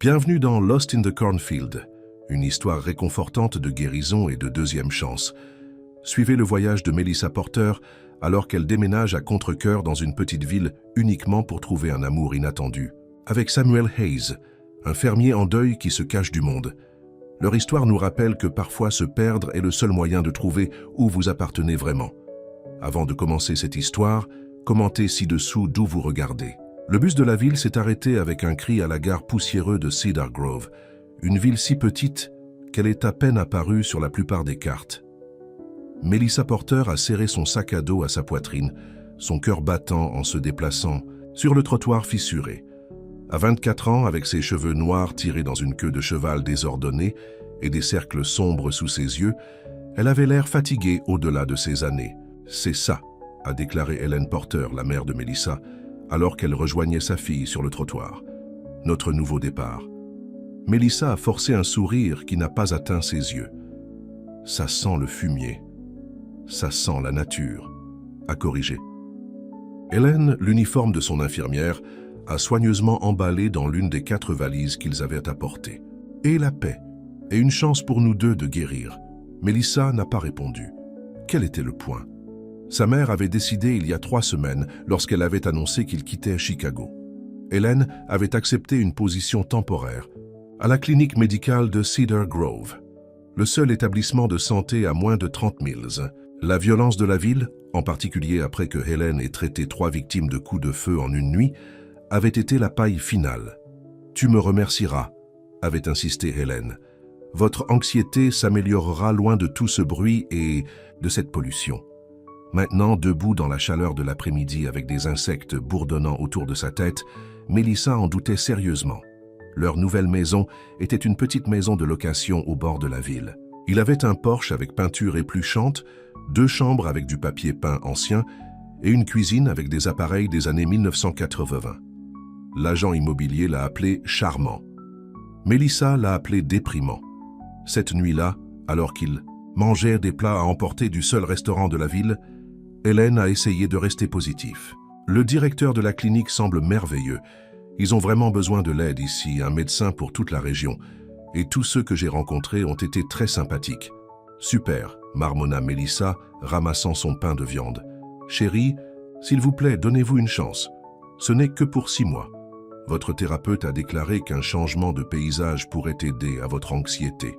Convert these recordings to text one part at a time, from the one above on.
Bienvenue dans Lost in the Cornfield, une histoire réconfortante de guérison et de deuxième chance. Suivez le voyage de Melissa Porter alors qu'elle déménage à contre-cœur dans une petite ville uniquement pour trouver un amour inattendu. Avec Samuel Hayes, un fermier en deuil qui se cache du monde. Leur histoire nous rappelle que parfois se perdre est le seul moyen de trouver où vous appartenez vraiment. Avant de commencer cette histoire, commentez ci-dessous d'où vous regardez. Le bus de la ville s'est arrêté avec un cri à la gare poussiéreuse de Cedar Grove, une ville si petite qu'elle est à peine apparue sur la plupart des cartes. Melissa Porter a serré son sac à dos à sa poitrine, son cœur battant en se déplaçant sur le trottoir fissuré. À 24 ans, avec ses cheveux noirs tirés dans une queue de cheval désordonnée et des cercles sombres sous ses yeux, elle avait l'air fatiguée au-delà de ses années. « C'est ça », a déclaré Helen Porter, la mère de Melissa, alors qu'elle rejoignait sa fille sur le trottoir. « Notre nouveau départ. » Melissa a forcé un sourire qui n'a pas atteint ses yeux. « Ça sent le fumier. Ça sent la nature. » a corrigé. Helen, l'uniforme de son infirmière, a soigneusement emballé dans l'une des 4 valises qu'ils avaient apportées. Et la paix, et une chance pour nous deux de guérir. Melissa n'a pas répondu. Quel était le point? Sa mère avait décidé il y a 3 semaines lorsqu'elle avait annoncé qu'il quittait Chicago. Helen avait accepté une position temporaire à la clinique médicale de Cedar Grove, le seul établissement de santé à moins de 30 milles. La violence de la ville, en particulier après que Helen ait traité 3 victimes de coups de feu en une nuit, avait été la paille finale. « Tu me remercieras », avait insisté Helen. « Votre anxiété s'améliorera loin de tout ce bruit et de cette pollution. » Maintenant, debout dans la chaleur de l'après-midi avec des insectes bourdonnant autour de sa tête, Melissa en doutait sérieusement. Leur nouvelle maison était une petite maison de location au bord de la ville. Il avait un porche avec peinture épluchante, 2 chambres avec du papier peint ancien et une cuisine avec des appareils des années 1980. L'agent immobilier l'a appelé charmant. Melissa l'a appelé déprimant. Cette nuit-là, alors qu'ils mangeaient des plats à emporter du seul restaurant de la ville, Helen a essayé de rester positif. Le directeur de la clinique semble merveilleux. Ils ont vraiment besoin de l'aide ici, un médecin pour toute la région. Et tous ceux que j'ai rencontrés ont été très sympathiques. Super, marmonna Melissa, ramassant son pain de viande. Chérie, s'il vous plaît, donnez-vous une chance. Ce n'est que pour 6 mois. Votre thérapeute a déclaré qu'un changement de paysage pourrait aider à votre anxiété.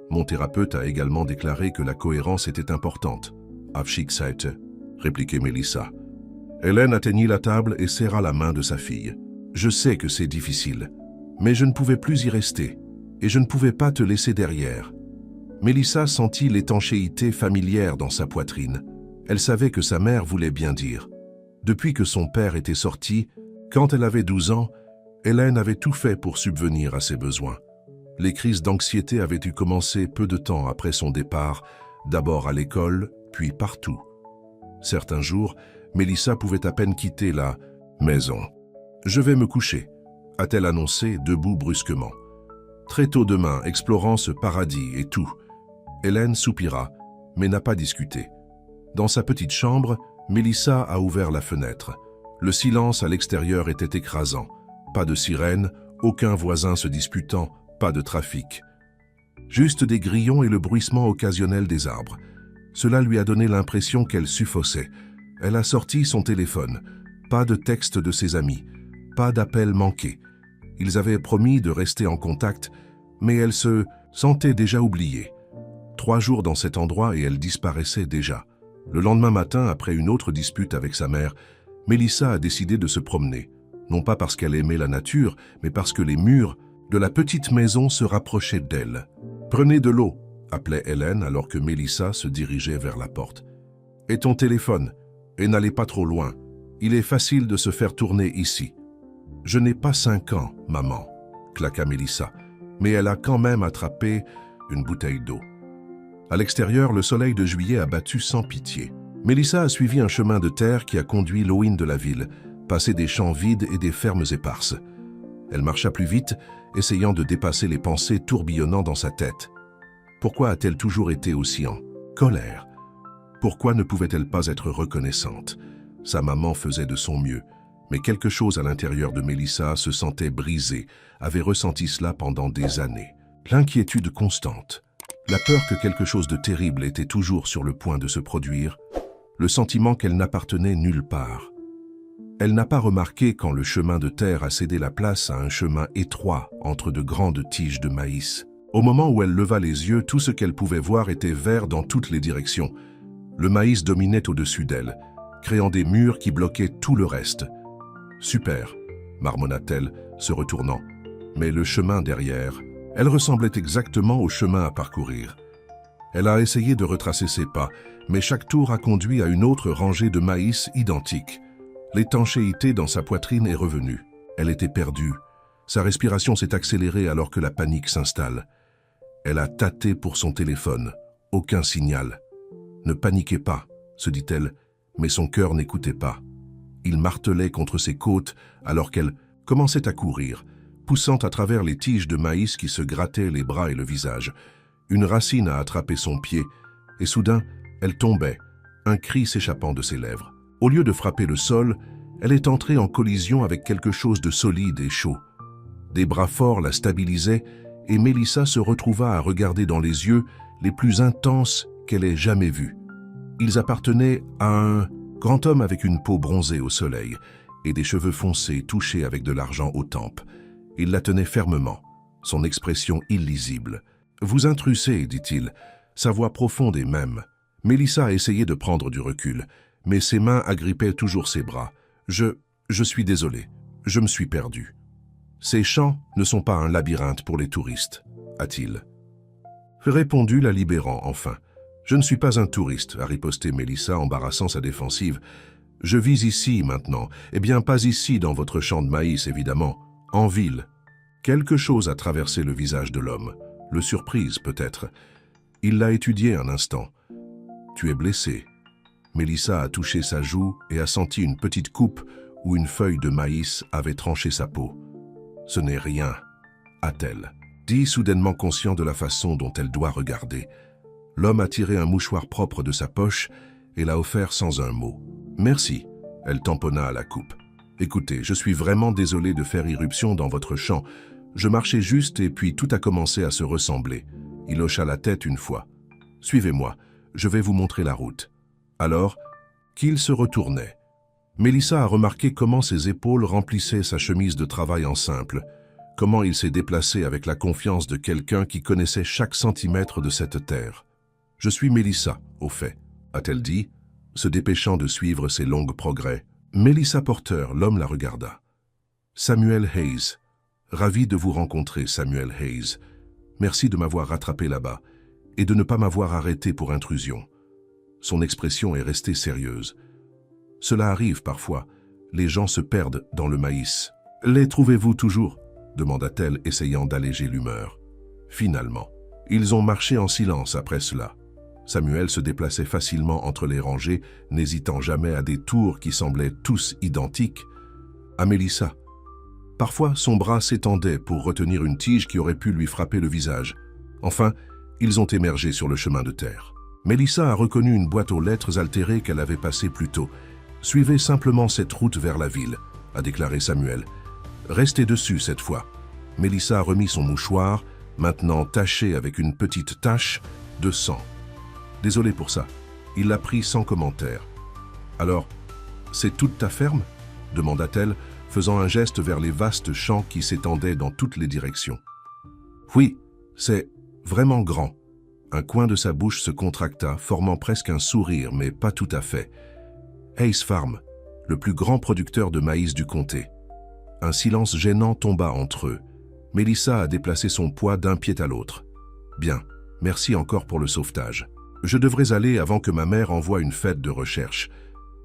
Mon thérapeute a également déclaré que la cohérence était importante. Aufschickseite, répliquait Melissa. Helen atteignit la table et serra la main de sa fille. Je sais que c'est difficile, mais je ne pouvais plus y rester, et je ne pouvais pas te laisser derrière. Melissa sentit l'étanchéité familière dans sa poitrine. Elle savait que sa mère voulait bien dire. Depuis que son père était sorti, quand elle avait 12 ans, Helen avait tout fait pour subvenir à ses besoins. Les crises d'anxiété avaient dû commencer peu de temps après son départ, d'abord à l'école, puis partout. Certains jours, Melissa pouvait à peine quitter la maison. « Je vais me coucher », a-t-elle annoncé, debout brusquement. Très tôt demain, explorant ce paradis et tout. Helen soupira, mais n'a pas discuté. Dans sa petite chambre, Melissa a ouvert la fenêtre. Le silence à l'extérieur était écrasant. Pas de sirène, aucun voisin se disputant, pas de trafic. Juste des grillons et le bruissement occasionnel des arbres. Cela lui a donné l'impression qu'elle suffoçait. Elle a sorti son téléphone. Pas de texte de ses amis. Pas d'appel manqué. Ils avaient promis de rester en contact, mais elle se sentait déjà oubliée. 3 jours dans cet endroit et elle disparaissait déjà. Le lendemain matin, après une autre dispute avec sa mère, Melissa a décidé de se promener. Non pas parce qu'elle aimait la nature, mais parce que les murs de la petite maison se rapprochaient d'elle. « Prenez de l'eau », appelait Helen alors que Melissa se dirigeait vers la porte. « Et ton téléphone, et n'allez pas trop loin. Il est facile de se faire tourner ici. »« Je n'ai pas 5 ans, maman », claqua Melissa, mais elle a quand même attrapé une bouteille d'eau. À l'extérieur, le soleil de juillet a battu sans pitié. Melissa a suivi un chemin de terre qui a conduit l'Oin de la ville, passé des champs vides et des fermes éparses. Elle marcha plus vite, essayant de dépasser les pensées tourbillonnant dans sa tête. Pourquoi a-t-elle toujours été aussi en colère? Pourquoi ne pouvait-elle pas être reconnaissante? Sa maman faisait de son mieux, Mais quelque chose à l'intérieur de Mélissa se sentait brisé, avait ressenti cela pendant des années. L'inquiétude constante, la peur que quelque chose de terrible était toujours sur le point de se produire, le sentiment qu'elle n'appartenait nulle part. Elle n'a pas remarqué quand le chemin de terre a cédé la place à un chemin étroit entre de grandes tiges de maïs. Au moment où elle leva les yeux, tout ce qu'elle pouvait voir était vert dans toutes les directions. Le maïs dominait au-dessus d'elle, créant des murs qui bloquaient tout le reste. « Super », marmonna-t-elle, se retournant. Mais le chemin derrière, elle ressemblait exactement au chemin à parcourir. Elle a essayé de retracer ses pas, mais chaque tour a conduit à une autre rangée de maïs identiques. L'étanchéité dans sa poitrine est revenue. Elle était perdue. Sa respiration s'est accélérée alors que la panique s'installe. Elle a tâté pour son téléphone. Aucun signal. « Ne paniquez pas », se dit-elle, mais son cœur n'écoutait pas. Il martelait contre ses côtes alors qu'elle commençait à courir, poussant à travers les tiges de maïs qui se grattaient les bras et le visage. Une racine a attrapé son pied et soudain, elle tombait, un cri s'échappant de ses lèvres. Au lieu de frapper le sol, elle est entrée en collision avec quelque chose de solide et chaud. Des bras forts la stabilisaient et Mélissa se retrouva à regarder dans les yeux les plus intenses qu'elle ait jamais vus. Ils appartenaient à un grand homme avec une peau bronzée au soleil et des cheveux foncés touchés avec de l'argent aux tempes. Il la tenait fermement, son expression illisible. « Vous intrusez », dit-il, sa voix profonde et même. Mélissa a essayé de prendre du recul, mais ses mains agrippaient toujours ses bras. « Je suis désolé, je me suis perdu. » « Ces champs ne sont pas un labyrinthe pour les touristes, a-t-il répondu, la libérant enfin. « Je ne suis pas un touriste, a riposté Mélissa, embarrassant sa défensive. « Je vis ici maintenant. Eh bien, pas ici dans votre champ de maïs, évidemment. En ville. » Quelque chose a traversé le visage de l'homme. Le surprise, peut-être. Il l'a étudié un instant. « Tu es blessé. » Mélissa a touché sa joue et a senti une petite coupe où une feuille de maïs avait tranché sa peau. « Ce n'est rien, a-t-elle dit, soudainement conscient de la façon dont elle doit regarder. L'homme a tiré un mouchoir propre de sa poche et l'a offert sans un mot. « Merci », elle tamponna à la coupe. « Écoutez, je suis vraiment désolé de faire irruption dans votre champ. Je marchais juste et puis tout a commencé à se ressembler. » Il hocha la tête une fois. « Suivez-moi, je vais vous montrer la route. » Alors, qu'il se retournait. Mélissa a remarqué comment ses épaules remplissaient sa chemise de travail en simple, comment il s'est déplacé avec la confiance de quelqu'un qui connaissait chaque centimètre de cette terre. « Je suis Mélissa, au fait », a-t-elle dit, se dépêchant de suivre ses longs progrès. Mélissa Porter, l'homme la regarda. « Samuel Hayes. Ravi de vous rencontrer, Samuel Hayes. Merci de m'avoir rattrapé là-bas et de ne pas m'avoir arrêté pour intrusion. » Son expression est restée sérieuse. « Cela arrive parfois. Les gens se perdent dans le maïs. »« Les trouvez-vous toujours ?» demanda-t-elle, essayant d'alléger l'humeur. Finalement, ils ont marché en silence après cela. Samuel se déplaçait facilement entre les rangées, n'hésitant jamais à des tours qui semblaient tous identiques à Mélissa. Parfois, son bras s'étendait pour retenir une tige qui aurait pu lui frapper le visage. Enfin, ils ont émergé sur le chemin de terre. Mélissa a reconnu une boîte aux lettres altérée qu'elle avait passée plus tôt. « Suivez simplement cette route vers la ville », a déclaré Samuel. « Restez dessus cette fois. » Mélissa a remis son mouchoir, maintenant taché avec une petite tache de sang. « Désolé pour ça. » Il l'a pris sans commentaire. « Alors, c'est toute ta ferme ?» demanda-t-elle, faisant un geste vers les vastes champs qui s'étendaient dans toutes les directions. « Oui, c'est vraiment grand. » Un coin de sa bouche se contracta, formant presque un sourire, mais pas tout à fait. « Hayes Farm, le plus grand producteur de maïs du comté. » Un silence gênant tomba entre eux. Mélissa a déplacé son poids d'un pied à l'autre. « Bien, merci encore pour le sauvetage. Je devrais aller avant que ma mère envoie une fête de recherche. »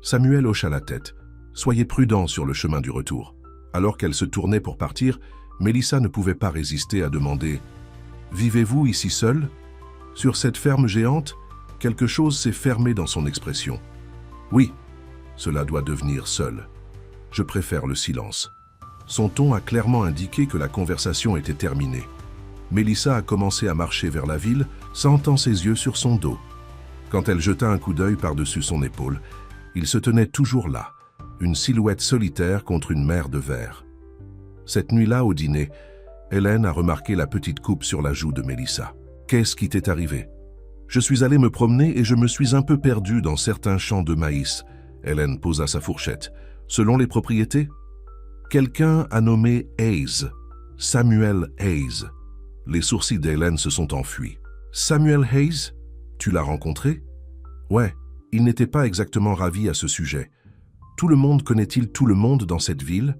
Samuel hocha la tête. « Soyez prudent sur le chemin du retour. » Alors qu'elle se tournait pour partir, Mélissa ne pouvait pas résister à demander « Vivez-vous ici seul ?» Sur cette ferme géante, quelque chose s'est fermé dans son expression. « Oui, cela doit devenir seul. Je préfère le silence. » Son ton a clairement indiqué que la conversation était terminée. Mélissa a commencé à marcher vers la ville, sentant ses yeux sur son dos. Quand elle jeta un coup d'œil par-dessus son épaule, il se tenait toujours là, une silhouette solitaire contre une mer de verre. Cette nuit-là, au dîner, Hélène a remarqué la petite coupe sur la joue de Mélissa. « Qu'est-ce qui t'est arrivé ?»« Je suis allé me promener et je me suis un peu perdu dans certains champs de maïs. » Hélène posa sa fourchette. « Selon les propriétés ?»« Quelqu'un a nommé Hayes, Samuel Hayes. » Les sourcils d'Hélène se sont enfuis. « Samuel Hayes? Tu l'as rencontré ?»« Ouais, il n'était pas exactement ravi à ce sujet. Tout le monde connaît-il tout le monde dans cette ville?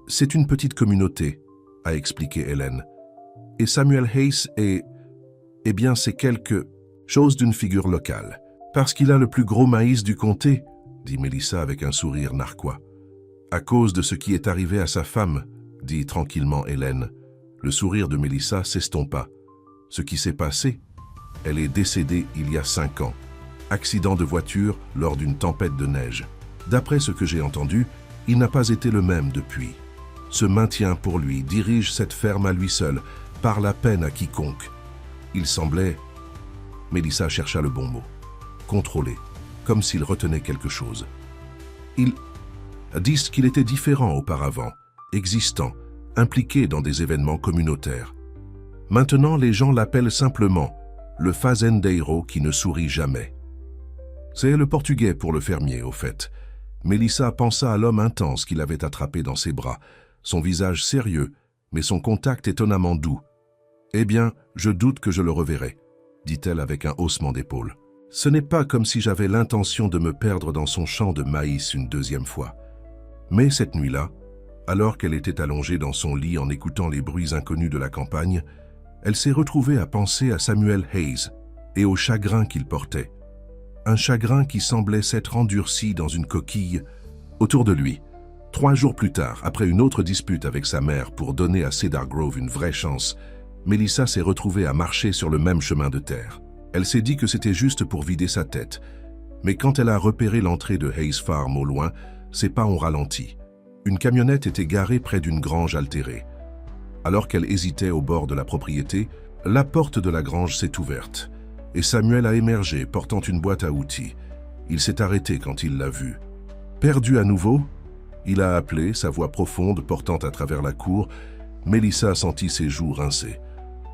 C'est une petite communauté, a expliqué Hélène. Et Samuel Hayes est... Eh bien, c'est quelque chose d'une figure locale. Parce qu'il a le plus gros maïs du comté, dit Mélissa avec un sourire narquois. À cause de ce qui est arrivé à sa femme, dit tranquillement Hélène. Le sourire de Mélissa s'estompa. Ce qui s'est passé? Elle est décédée il y a 5 ans. Accident de voiture lors d'une tempête de neige. D'après ce que j'ai entendu, il n'a pas été le même depuis. Se maintient pour lui, dirige cette ferme à lui seul, parle à peine à quiconque. Il semblait... Mélissa chercha le bon mot. Contrôlé, comme s'il retenait quelque chose. Ils disent qu'il était différent auparavant, existant, impliqué dans des événements communautaires. Maintenant, les gens l'appellent simplement le fazendeiro qui ne sourit jamais. C'est le portugais pour le fermier, au fait. Mélissa pensa à l'homme intense qu'il avait attrapé dans ses bras, son visage sérieux, mais son contact étonnamment doux. « Eh bien, je doute que je le reverrai, » dit-elle avec un haussement d'épaule. Ce n'est pas comme si j'avais l'intention de me perdre dans son champ de maïs une deuxième fois. Mais cette nuit-là, alors qu'elle était allongée dans son lit en écoutant les bruits inconnus de la campagne, elle s'est retrouvée à penser à Samuel Hayes et au chagrin qu'il portait. Un chagrin qui semblait s'être endurci dans une coquille autour de lui. 3 jours plus tard, après une autre dispute avec sa mère pour donner à Cedar Grove une vraie chance, Mélissa s'est retrouvée à marcher sur le même chemin de terre. Elle s'est dit que c'était juste pour vider sa tête. Mais quand elle a repéré l'entrée de Hayes Farm au loin, ses pas ont ralenti. Une camionnette était garée près d'une grange altérée. Alors qu'elle hésitait au bord de la propriété, la porte de la grange s'est ouverte. Et Samuel a émergé, portant une boîte à outils. Il s'est arrêté quand il l'a vue. Perdu à nouveau, il a appelé, sa voix profonde portant à travers la cour. Mélissa sentit ses joues rincées.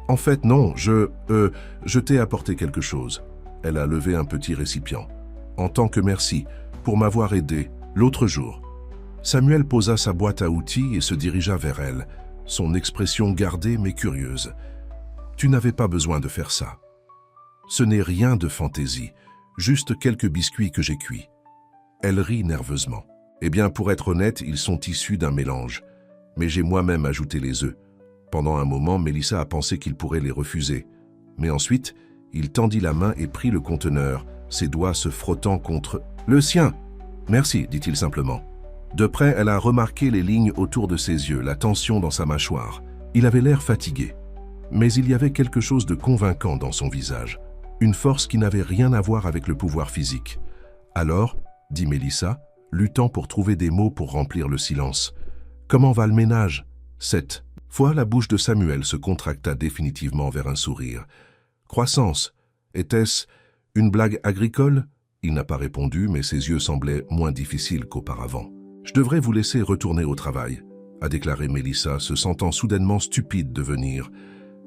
« En fait, non, je t'ai apporté quelque chose. » Elle a levé un petit récipient. « En tant que merci, pour m'avoir aidé, l'autre jour. » Samuel posa sa boîte à outils et se dirigea vers elle, son expression gardée mais curieuse. « Tu n'avais pas besoin de faire ça. Ce n'est rien de fantaisie, juste quelques biscuits que j'ai cuits. » Elle rit nerveusement. « Eh bien, pour être honnête, ils sont issus d'un mélange. Mais j'ai moi-même ajouté les œufs. » Pendant un moment, Mélissa a pensé qu'il pourrait les refuser. Mais ensuite, il tendit la main et prit le conteneur, ses doigts se frottant contre « Le sien !»« Merci », dit-il simplement. De près, elle a remarqué les lignes autour de ses yeux, la tension dans sa mâchoire. Il avait l'air fatigué. Mais il y avait quelque chose de convaincant dans son visage. Une force qui n'avait rien à voir avec le pouvoir physique. « Alors » dit Mélissa, luttant pour trouver des mots pour remplir le silence. « Comment va le ménage ?» Cette fois, la bouche de Samuel se contracta définitivement vers un sourire. « Croissance. Était-ce une blague agricole ?» Il n'a pas répondu, mais ses yeux semblaient moins difficiles qu'auparavant. « Je devrais vous laisser retourner au travail, » a déclaré Mélissa, se sentant soudainement stupide de venir.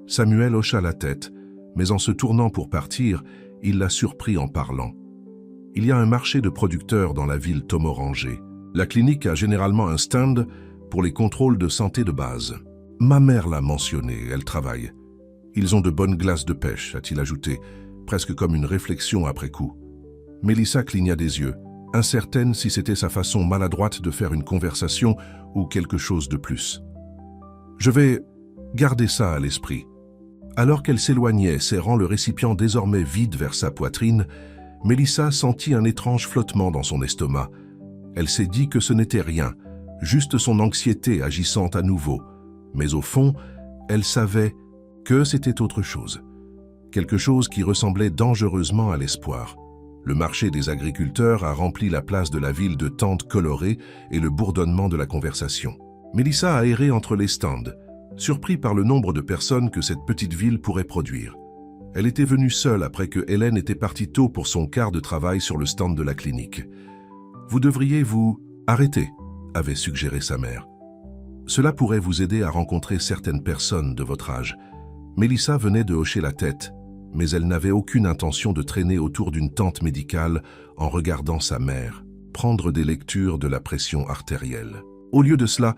Samuel hocha la tête, mais en se tournant pour partir, il l'a surpris en parlant. « Il y a un marché de producteurs dans la ville Tomoranger. La clinique a généralement un stand pour les contrôles de santé de base. Ma mère l'a mentionné, elle travaille. Ils ont de bonnes glaces de pêche, a-t-il ajouté, presque comme une réflexion après coup. Mélissa cligna des yeux, incertaine si c'était sa façon maladroite de faire une conversation ou quelque chose de plus. Je vais garder ça à l'esprit. Alors qu'elle s'éloignait, serrant le récipient désormais vide vers sa poitrine, Mélissa sentit un étrange flottement dans son estomac. Elle s'est dit que ce n'était rien, juste son anxiété agissant à nouveau. Mais au fond, elle savait que c'était autre chose. Quelque chose qui ressemblait dangereusement à l'espoir. Le marché des agriculteurs a rempli la place de la ville de tentes colorées et le bourdonnement de la conversation. Mélissa a erré entre les stands, surpris par le nombre de personnes que cette petite ville pourrait produire. Elle était venue seule après que Hélène était partie tôt pour son quart de travail sur le stand de la clinique. « Vous devriez vous Arrêtez, avait suggéré sa mère. Cela pourrait vous aider à rencontrer certaines personnes de votre âge. Mélissa venait de hocher la tête, mais elle n'avait aucune intention de traîner autour d'une tente médicale en regardant sa mère prendre des lectures de la pression artérielle. Au lieu de cela,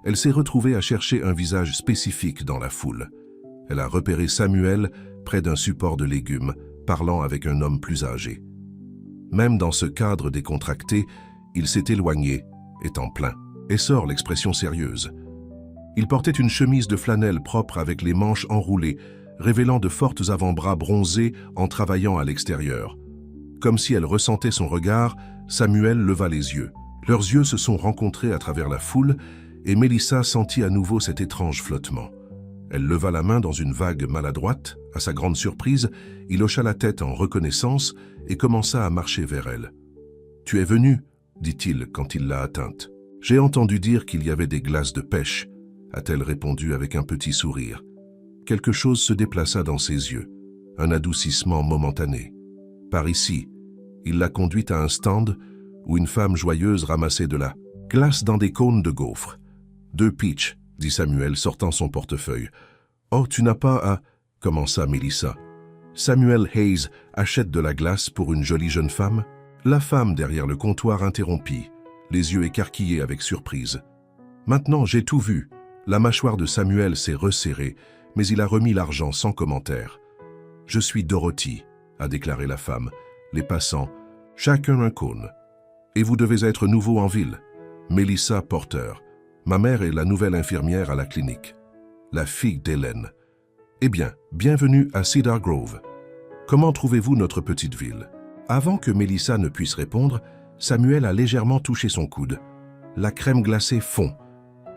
elle s'est retrouvée à chercher un visage spécifique dans la foule. Elle a repéré Samuel près d'un support de légumes, parlant avec un homme plus âgé. Même dans ce cadre décontracté, il s'est éloigné, étant plein. Et sort l'expression sérieuse. Il portait une chemise de flanelle propre avec les manches enroulées, révélant de fortes avant-bras bronzés en travaillant à l'extérieur. Comme si elle ressentait son regard, Samuel leva les yeux. Leurs yeux se sont rencontrés à travers la foule et Mélissa sentit à nouveau cet étrange flottement. Elle leva la main dans une vague maladroite. À sa grande surprise, il hocha la tête en reconnaissance et commença à marcher vers elle. « Tu es venue » dit-il quand il l'a atteinte. « J'ai entendu dire qu'il y avait des glaces de pêche » a-t-elle répondu avec un petit sourire. Quelque chose se déplaça dans ses yeux, un adoucissement momentané. Par ici, il l'a conduite à un stand où une femme joyeuse ramassait de la glace dans des cônes de gaufres. « 2 peach » dit Samuel, sortant son portefeuille. « Oh, tu n'as pas à… » commença Mélissa. « Samuel Hayes achète de la glace pour une jolie jeune femme ?» La femme derrière le comptoir interrompit, les yeux écarquillés avec surprise. « Maintenant, j'ai tout vu. » La mâchoire de Samuel s'est resserrée, mais il a remis l'argent sans commentaire. « Je suis Dorothy » a déclaré la femme. Les passants, chacun un cône. « Et vous devez être nouveau en ville. » Mélissa Porter. Ma mère est la nouvelle infirmière à la clinique. La fille d'Hélène. « Eh bien, bienvenue à Cedar Grove. Comment trouvez-vous notre petite ville ?» Avant que Mélissa ne puisse répondre, Samuel a légèrement touché son coude. La crème glacée fond.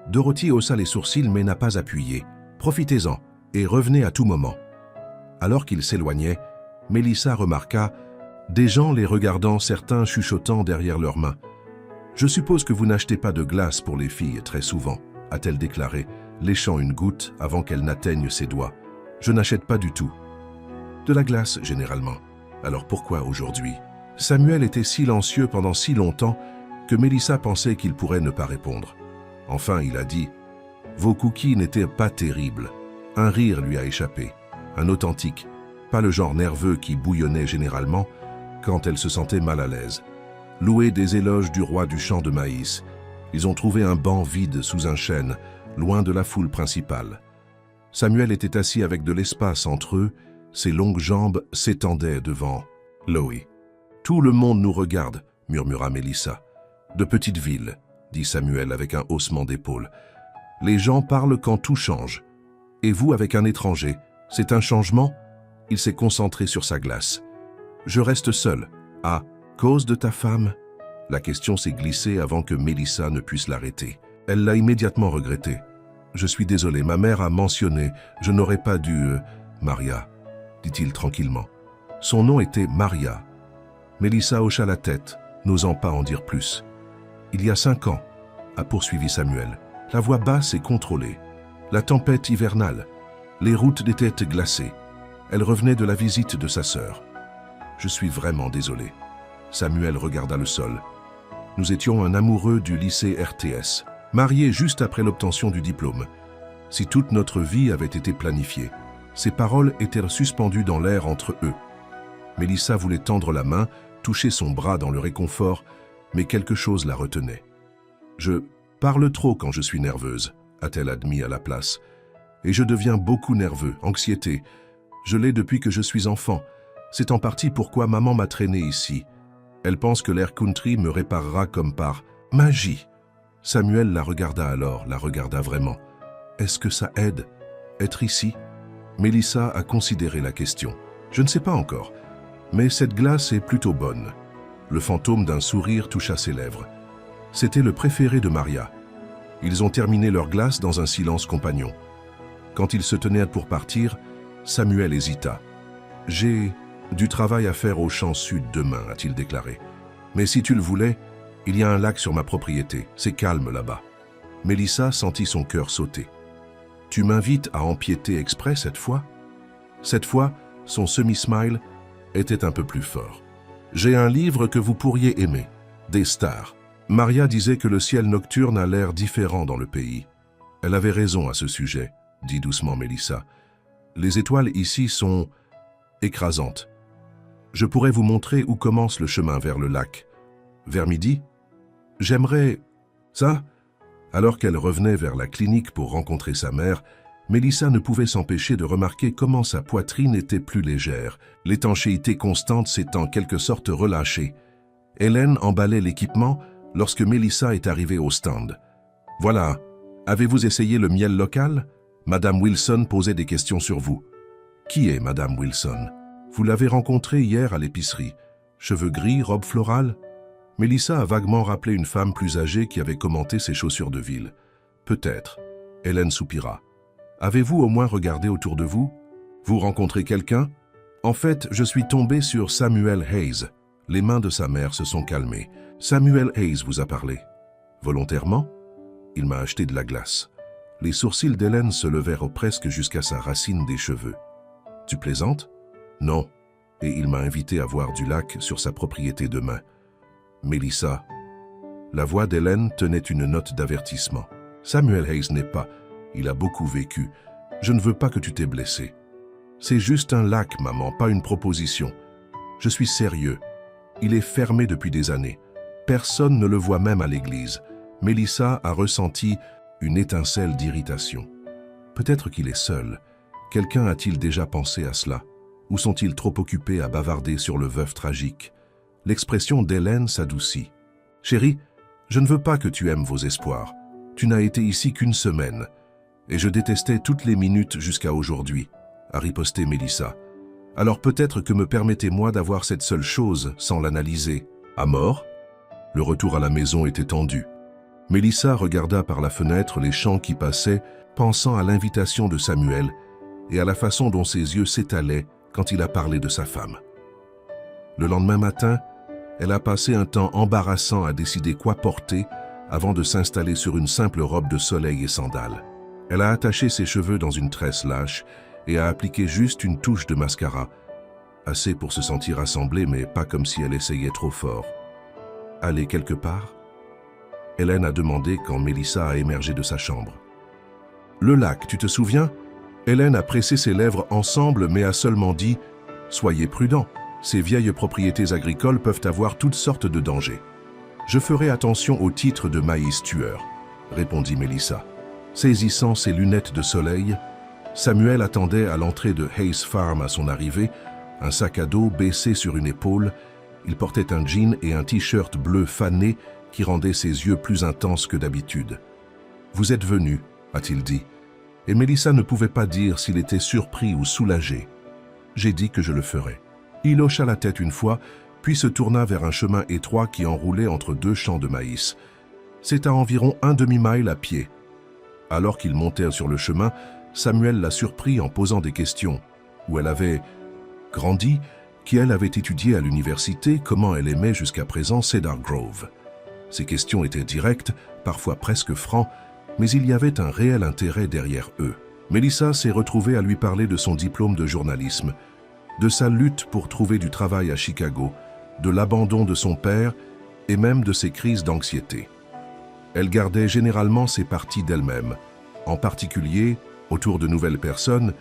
Dorothy haussa les sourcils mais n'a pas appuyé. « Profitez-en et revenez à tout moment. » Alors qu'il s'éloignait, Mélissa remarqua des gens les regardant, certains chuchotant derrière leurs mains. « Je suppose que vous n'achetez pas de glace pour les filles très souvent, » a-t-elle déclaré, léchant une goutte avant qu'elle n'atteigne ses doigts. « Je n'achète pas du tout. De la glace, généralement. Alors pourquoi aujourd'hui ?» Samuel était silencieux pendant si longtemps que Mélissa pensait qu'il pourrait ne pas répondre. Enfin, il a dit « Vos cookies n'étaient pas terribles. » Un rire lui a échappé, un authentique, pas le genre nerveux qui bouillonnait généralement quand elle se sentait mal à l'aise. Loué des éloges du roi du champ de maïs, ils ont trouvé un banc vide sous un chêne, loin de la foule principale. Samuel était assis avec de l'espace entre eux, ses longues jambes s'étendaient devant Loé. « Tout le monde nous regarde, » murmura Mélissa. « De petite ville, » dit Samuel avec un haussement d'épaule. « Les gens parlent quand tout change. Et vous avec un étranger, c'est un changement ?» Il s'est concentré sur sa glace. « Je reste seul. À cause de ta femme ?» La question s'est glissée avant que Mélissa ne puisse l'arrêter. Elle l'a immédiatement regretté. « Je suis désolé, ma mère a mentionné, je n'aurais pas dû… Maria, » dit-il tranquillement. Son nom était Maria. Mélissa hocha la tête, n'osant pas en dire plus. « Il y a 5 ans, » a poursuivi Samuel. La voix basse et contrôlée. La tempête hivernale. Les routes des têtes glacées. Elle revenait de la visite de sa sœur. « Je suis vraiment désolé. » Samuel regarda le sol. « Nous étions un amoureux du lycée RTS, mariés juste après l'obtention du diplôme. Si toute notre vie avait été planifiée. » Ces paroles étaient suspendues dans l'air entre eux. Mélissa voulait tendre la main, toucher son bras dans le réconfort, mais quelque chose la retenait. « Je parle trop quand je suis nerveuse », a-t-elle admis à la place. « Et je deviens beaucoup nerveux, anxiété. Je l'ai depuis que je suis enfant. C'est en partie pourquoi maman m'a traîné ici. Elle pense que l'air country me réparera comme par magie. » Samuel la regarda alors, la regarda vraiment. « Est-ce que ça aide, être ici ?» Mélissa a considéré la question. « Je ne sais pas encore, mais cette glace est plutôt bonne. » Le fantôme d'un sourire toucha ses lèvres. C'était le préféré de Maria. Ils ont terminé leur glace dans un silence compagnon. Quand ils se tenaient pour partir, Samuel hésita. « J'ai du travail à faire au champ sud demain, » a-t-il déclaré. « Mais si tu le voulais, il y a un lac sur ma propriété. C'est calme là-bas. » Mélissa sentit son cœur sauter. « Tu m'invites à empiéter exprès cette fois ?» Cette fois, son semi-smile était un peu plus fort. « J'ai un livre que vous pourriez aimer, des stars. Maria disait que le ciel nocturne a l'air différent dans le pays. Elle avait raison à ce sujet, dit doucement Mélissa. Les étoiles ici sont écrasantes. Je pourrais vous montrer où commence le chemin vers le lac. Vers midi? J'aimerais... Ça? Alors qu'elle revenait vers la clinique pour rencontrer sa mère, Mélissa ne pouvait s'empêcher de remarquer comment sa poitrine était plus légère, l'étanchéité constante s'étant en quelque sorte relâchée. Hélène emballait l'équipement lorsque Mélissa est arrivée au stand. « Voilà, avez-vous essayé le miel local? Madame Wilson posait des questions sur vous. »« Qui est Madame Wilson? Vous l'avez rencontrée hier à l'épicerie. Cheveux gris, robe florale ?» Mélissa a vaguement rappelé une femme plus âgée qui avait commenté ses chaussures de ville. « Peut-être. » Hélène soupira. « Avez-vous au moins regardé autour de vous? Vous rencontrez quelqu'un? » « En fait, je suis tombée sur Samuel Hayes. » Les mains de sa mère se sont calmées. « Samuel Hayes vous a parlé. » « Volontairement? » Il m'a acheté de la glace. Les sourcils d'Hélène se levèrent presque jusqu'à sa racine des cheveux. « Tu plaisantes? » « Non. Et il m'a invité à voir du lac sur sa propriété demain. » Mélissa. La voix d'Hélène tenait une note d'avertissement. « Samuel Hayes n'est pas. Il a beaucoup vécu. Je ne veux pas que tu t'aies blessé. C'est juste un lac, maman, pas une proposition. Je suis sérieux. Il est fermé depuis des années. Personne ne le voit même à l'église. » Mélissa a ressenti une étincelle d'irritation. Peut-être qu'il est seul. Quelqu'un a-t-il déjà pensé à cela? Ou sont-ils trop occupés à bavarder sur le veuf tragique? L'expression d'Hélène s'adoucit. « Chérie, je ne veux pas que tu aimes vos espoirs. Tu n'as été ici qu'une semaine. Et je détestais toutes les minutes jusqu'à aujourd'hui, » a riposté Mélissa. « Alors peut-être que me permettez-moi d'avoir cette seule chose sans l'analyser. À mort ?» Le retour à la maison était tendu. Mélissa regarda par la fenêtre les champs qui passaient, pensant à l'invitation de Samuel et à la façon dont ses yeux s'étalaient quand il a parlé de sa femme. Le lendemain matin, elle a passé un temps embarrassant à décider quoi porter avant de s'installer sur une simple robe de soleil et sandales. Elle a attaché ses cheveux dans une tresse lâche et a appliqué juste une touche de mascara, assez pour se sentir assemblée, mais pas comme si elle essayait trop fort. « Aller quelque part ?» Hélène a demandé quand Mélissa a émergé de sa chambre. « Le lac, tu te souviens ?» Hélène a pressé ses lèvres ensemble mais a seulement dit « Soyez prudents, ces vieilles propriétés agricoles peuvent avoir toutes sortes de dangers. »« Je ferai attention au titre de maïs tueur », répondit Mélissa. Saisissant ses lunettes de soleil, Samuel attendait à l'entrée de Hayes Farm à son arrivée, un sac à dos baissé sur une épaule. Il portait un jean et un t-shirt bleu fané qui rendait ses yeux plus intenses que d'habitude. « Vous êtes venu », a-t-il dit. Et Mélissa ne pouvait pas dire s'il était surpris ou soulagé. « J'ai dit que je le ferais. » Il hocha la tête une fois, puis se tourna vers un chemin étroit qui enroulait entre deux champs de maïs. C'est à environ un demi-mile à pied. Alors qu'ils montèrent sur le chemin, Samuel l'a surpris en posant des questions. Où elle avait grandi, qui elle avait étudié à l'université, comment elle aimait jusqu'à présent Cedar Grove. Ces questions étaient directes, parfois presque francs, mais il y avait un réel intérêt derrière eux. Mélissa s'est retrouvée à lui parler de son diplôme de journalisme, de sa lutte pour trouver du travail à Chicago, de l'abandon de son père et même de ses crises d'anxiété. Elle gardait généralement ses parties d'elle-même, en particulier autour de nouvelles personnes,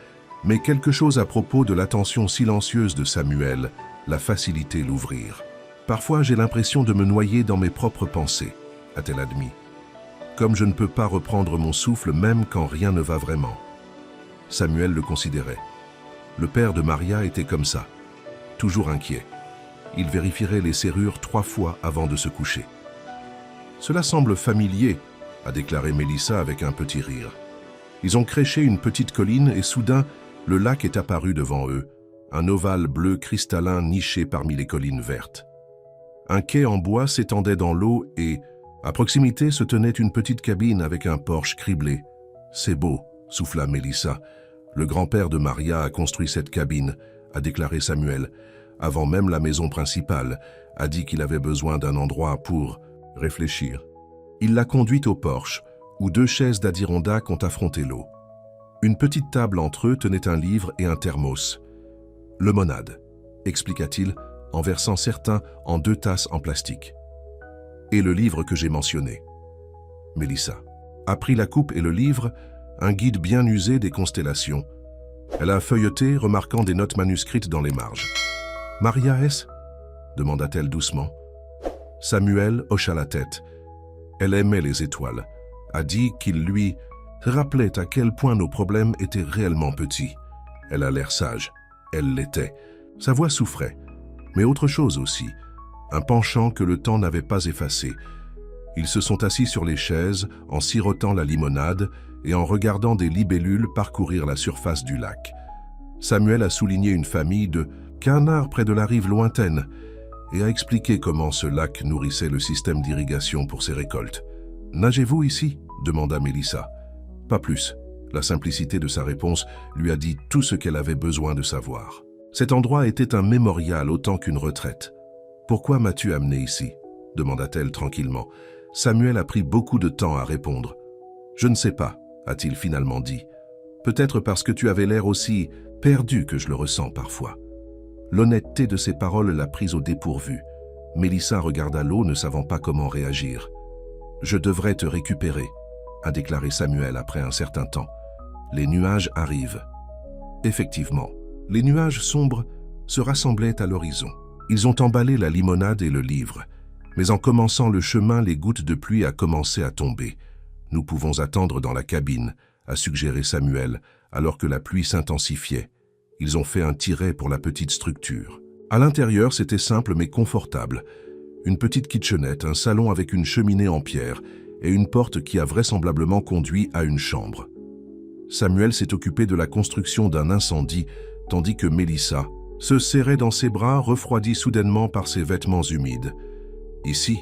mais quelque chose à propos de l'attention silencieuse de Samuel l'a facilité l'ouvrir. « Parfois, j'ai l'impression de me noyer dans mes propres pensées », a-t-elle admis. « Comme je ne peux pas reprendre mon souffle même quand rien ne va vraiment. » Samuel le considérait. Le père de Maria était comme ça, toujours inquiet. Il vérifierait les serrures 3 fois avant de se coucher. « Cela semble familier », a déclaré Mélissa avec un petit rire. Ils ont créché une petite colline et soudain, le lac est apparu devant eux, un ovale bleu cristallin niché parmi les collines vertes. Un quai en bois s'étendait dans l'eau et, à proximité, se tenait une petite cabine avec un porche criblé. « C'est beau », souffla Mélissa. « Le grand-père de Maria a construit cette cabine », a déclaré Samuel. Avant même la maison principale, a dit qu'il avait besoin d'un endroit pour réfléchir. Il l'a conduite au porche, où 2 chaises d'Adirondack ont affronté l'eau. Une petite table entre eux tenait un livre et un thermos. « Lemonade », expliqua-t-il, en versant certains en 2 tasses en plastique. Et le livre que j'ai mentionné. Mélissa a pris la coupe et le livre, un guide bien usé des constellations. Elle a feuilleté, remarquant des notes manuscrites dans les marges. « Maria est-ce » demanda-t-elle doucement. Samuel hocha la tête. Elle aimait les étoiles, a dit qu'il lui rappelait à quel point nos problèmes étaient réellement petits. Elle a l'air sage, elle l'était. Sa voix souffrait, mais autre chose aussi, un penchant que le temps n'avait pas effacé. Ils se sont assis sur les chaises en sirotant la limonade et en regardant des libellules parcourir la surface du lac. Samuel a souligné une famille de canards près de la rive lointaine et a expliqué comment ce lac nourrissait le système d'irrigation pour ses récoltes. « Nagez-vous ici ?» demanda Mélissa. Pas plus. La simplicité de sa réponse lui a dit tout ce qu'elle avait besoin de savoir. Cet endroit était un mémorial autant qu'une retraite. « Pourquoi m'as-tu amené ici ?» demanda-t-elle tranquillement. Samuel a pris beaucoup de temps à répondre. « Je ne sais pas », a-t-il finalement dit. « Peut-être parce que tu avais l'air aussi perdu que je le ressens parfois. » L'honnêteté de ses paroles l'a prise au dépourvu. Mélissa regarda l'eau, ne savant pas comment réagir. « Je devrais te récupérer », a déclaré Samuel après un certain temps. « Les nuages arrivent. » Effectivement, les nuages sombres se rassemblaient à l'horizon. Ils ont emballé la limonade et le livre. Mais en commençant le chemin, les gouttes de pluie a commencé à tomber. « Nous pouvons attendre dans la cabine », a suggéré Samuel, alors que la pluie s'intensifiait. Ils ont fait un tiret pour la petite structure. À l'intérieur, c'était simple mais confortable. Une petite kitchenette, un salon avec une cheminée en pierre et une porte qui a vraisemblablement conduit à une chambre. Samuel s'est occupé de la construction d'un incendie, tandis que Mélissa se serrait dans ses bras, refroidie soudainement par ses vêtements humides. « Ici »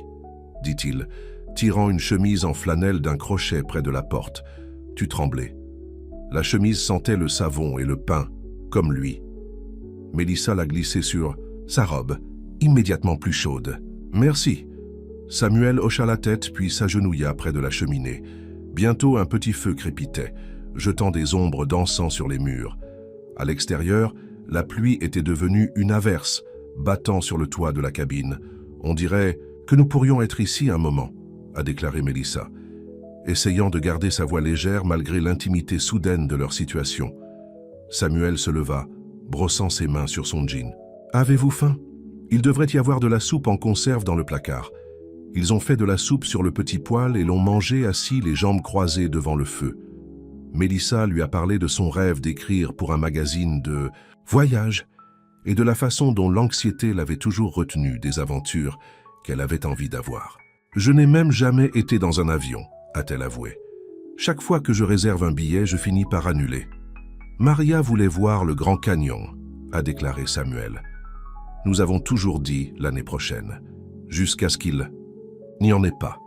dit-il, tirant une chemise en flanelle d'un crochet près de la porte. Tu tremblais. La chemise sentait le savon et le pain, comme lui. Mélissa l'a glissée sur sa robe, immédiatement plus chaude. « Merci ». Samuel hocha la tête puis s'agenouilla près de la cheminée. Bientôt un petit feu crépitait, jetant des ombres dansant sur les murs. À l'extérieur, la pluie était devenue une averse, battant sur le toit de la cabine. « On dirait que nous pourrions être ici un moment », a déclaré Mélissa, essayant de garder sa voix légère malgré l'intimité soudaine de leur situation. Samuel se leva, brossant ses mains sur son jean. « Avez-vous faim ? Il devrait y avoir de la soupe en conserve dans le placard. » Ils ont fait de la soupe sur le petit poêle et l'ont mangée assis les jambes croisées devant le feu. Mélissa lui a parlé de son rêve d'écrire pour un magazine de voyage et de la façon dont l'anxiété l'avait toujours retenue des aventures qu'elle avait envie d'avoir. « Je n'ai même jamais été dans un avion », a-t-elle avoué. « Chaque fois que je réserve un billet, je finis par annuler. » Maria voulait voir le Grand Canyon, a déclaré Samuel. Nous avons toujours dit l'année prochaine, jusqu'à ce qu'il n'y en ait pas.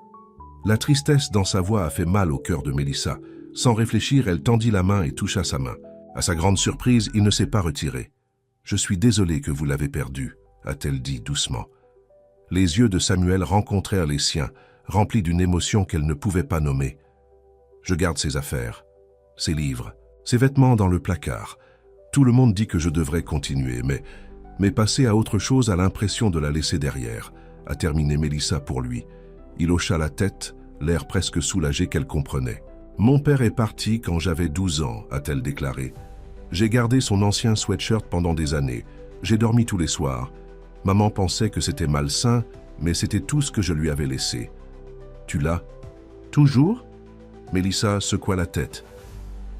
La tristesse dans sa voix a fait mal au cœur de Mélissa. Sans réfléchir, elle tendit la main et toucha sa main. À sa grande surprise, il ne s'est pas retiré. « Je suis désolée que vous l'avez perdu », a-t-elle dit doucement. Les yeux de Samuel rencontrèrent les siens, remplis d'une émotion qu'elle ne pouvait pas nommer. « Je garde ses affaires, ses livres, ses vêtements dans le placard. Tout le monde dit que je devrais continuer, mais passer à autre chose a l'impression de la laisser derrière », a terminé Mélissa pour lui. Il hocha la tête, l'air presque soulagé qu'elle comprenait. « Mon père est parti quand j'avais 12 ans, a-t-elle déclaré. J'ai gardé son ancien sweatshirt pendant des années. J'ai dormi tous les soirs. Maman pensait que c'était malsain, mais c'était tout ce que je lui avais laissé. Tu l'as ? Toujours ? Mélissa secoua la tête.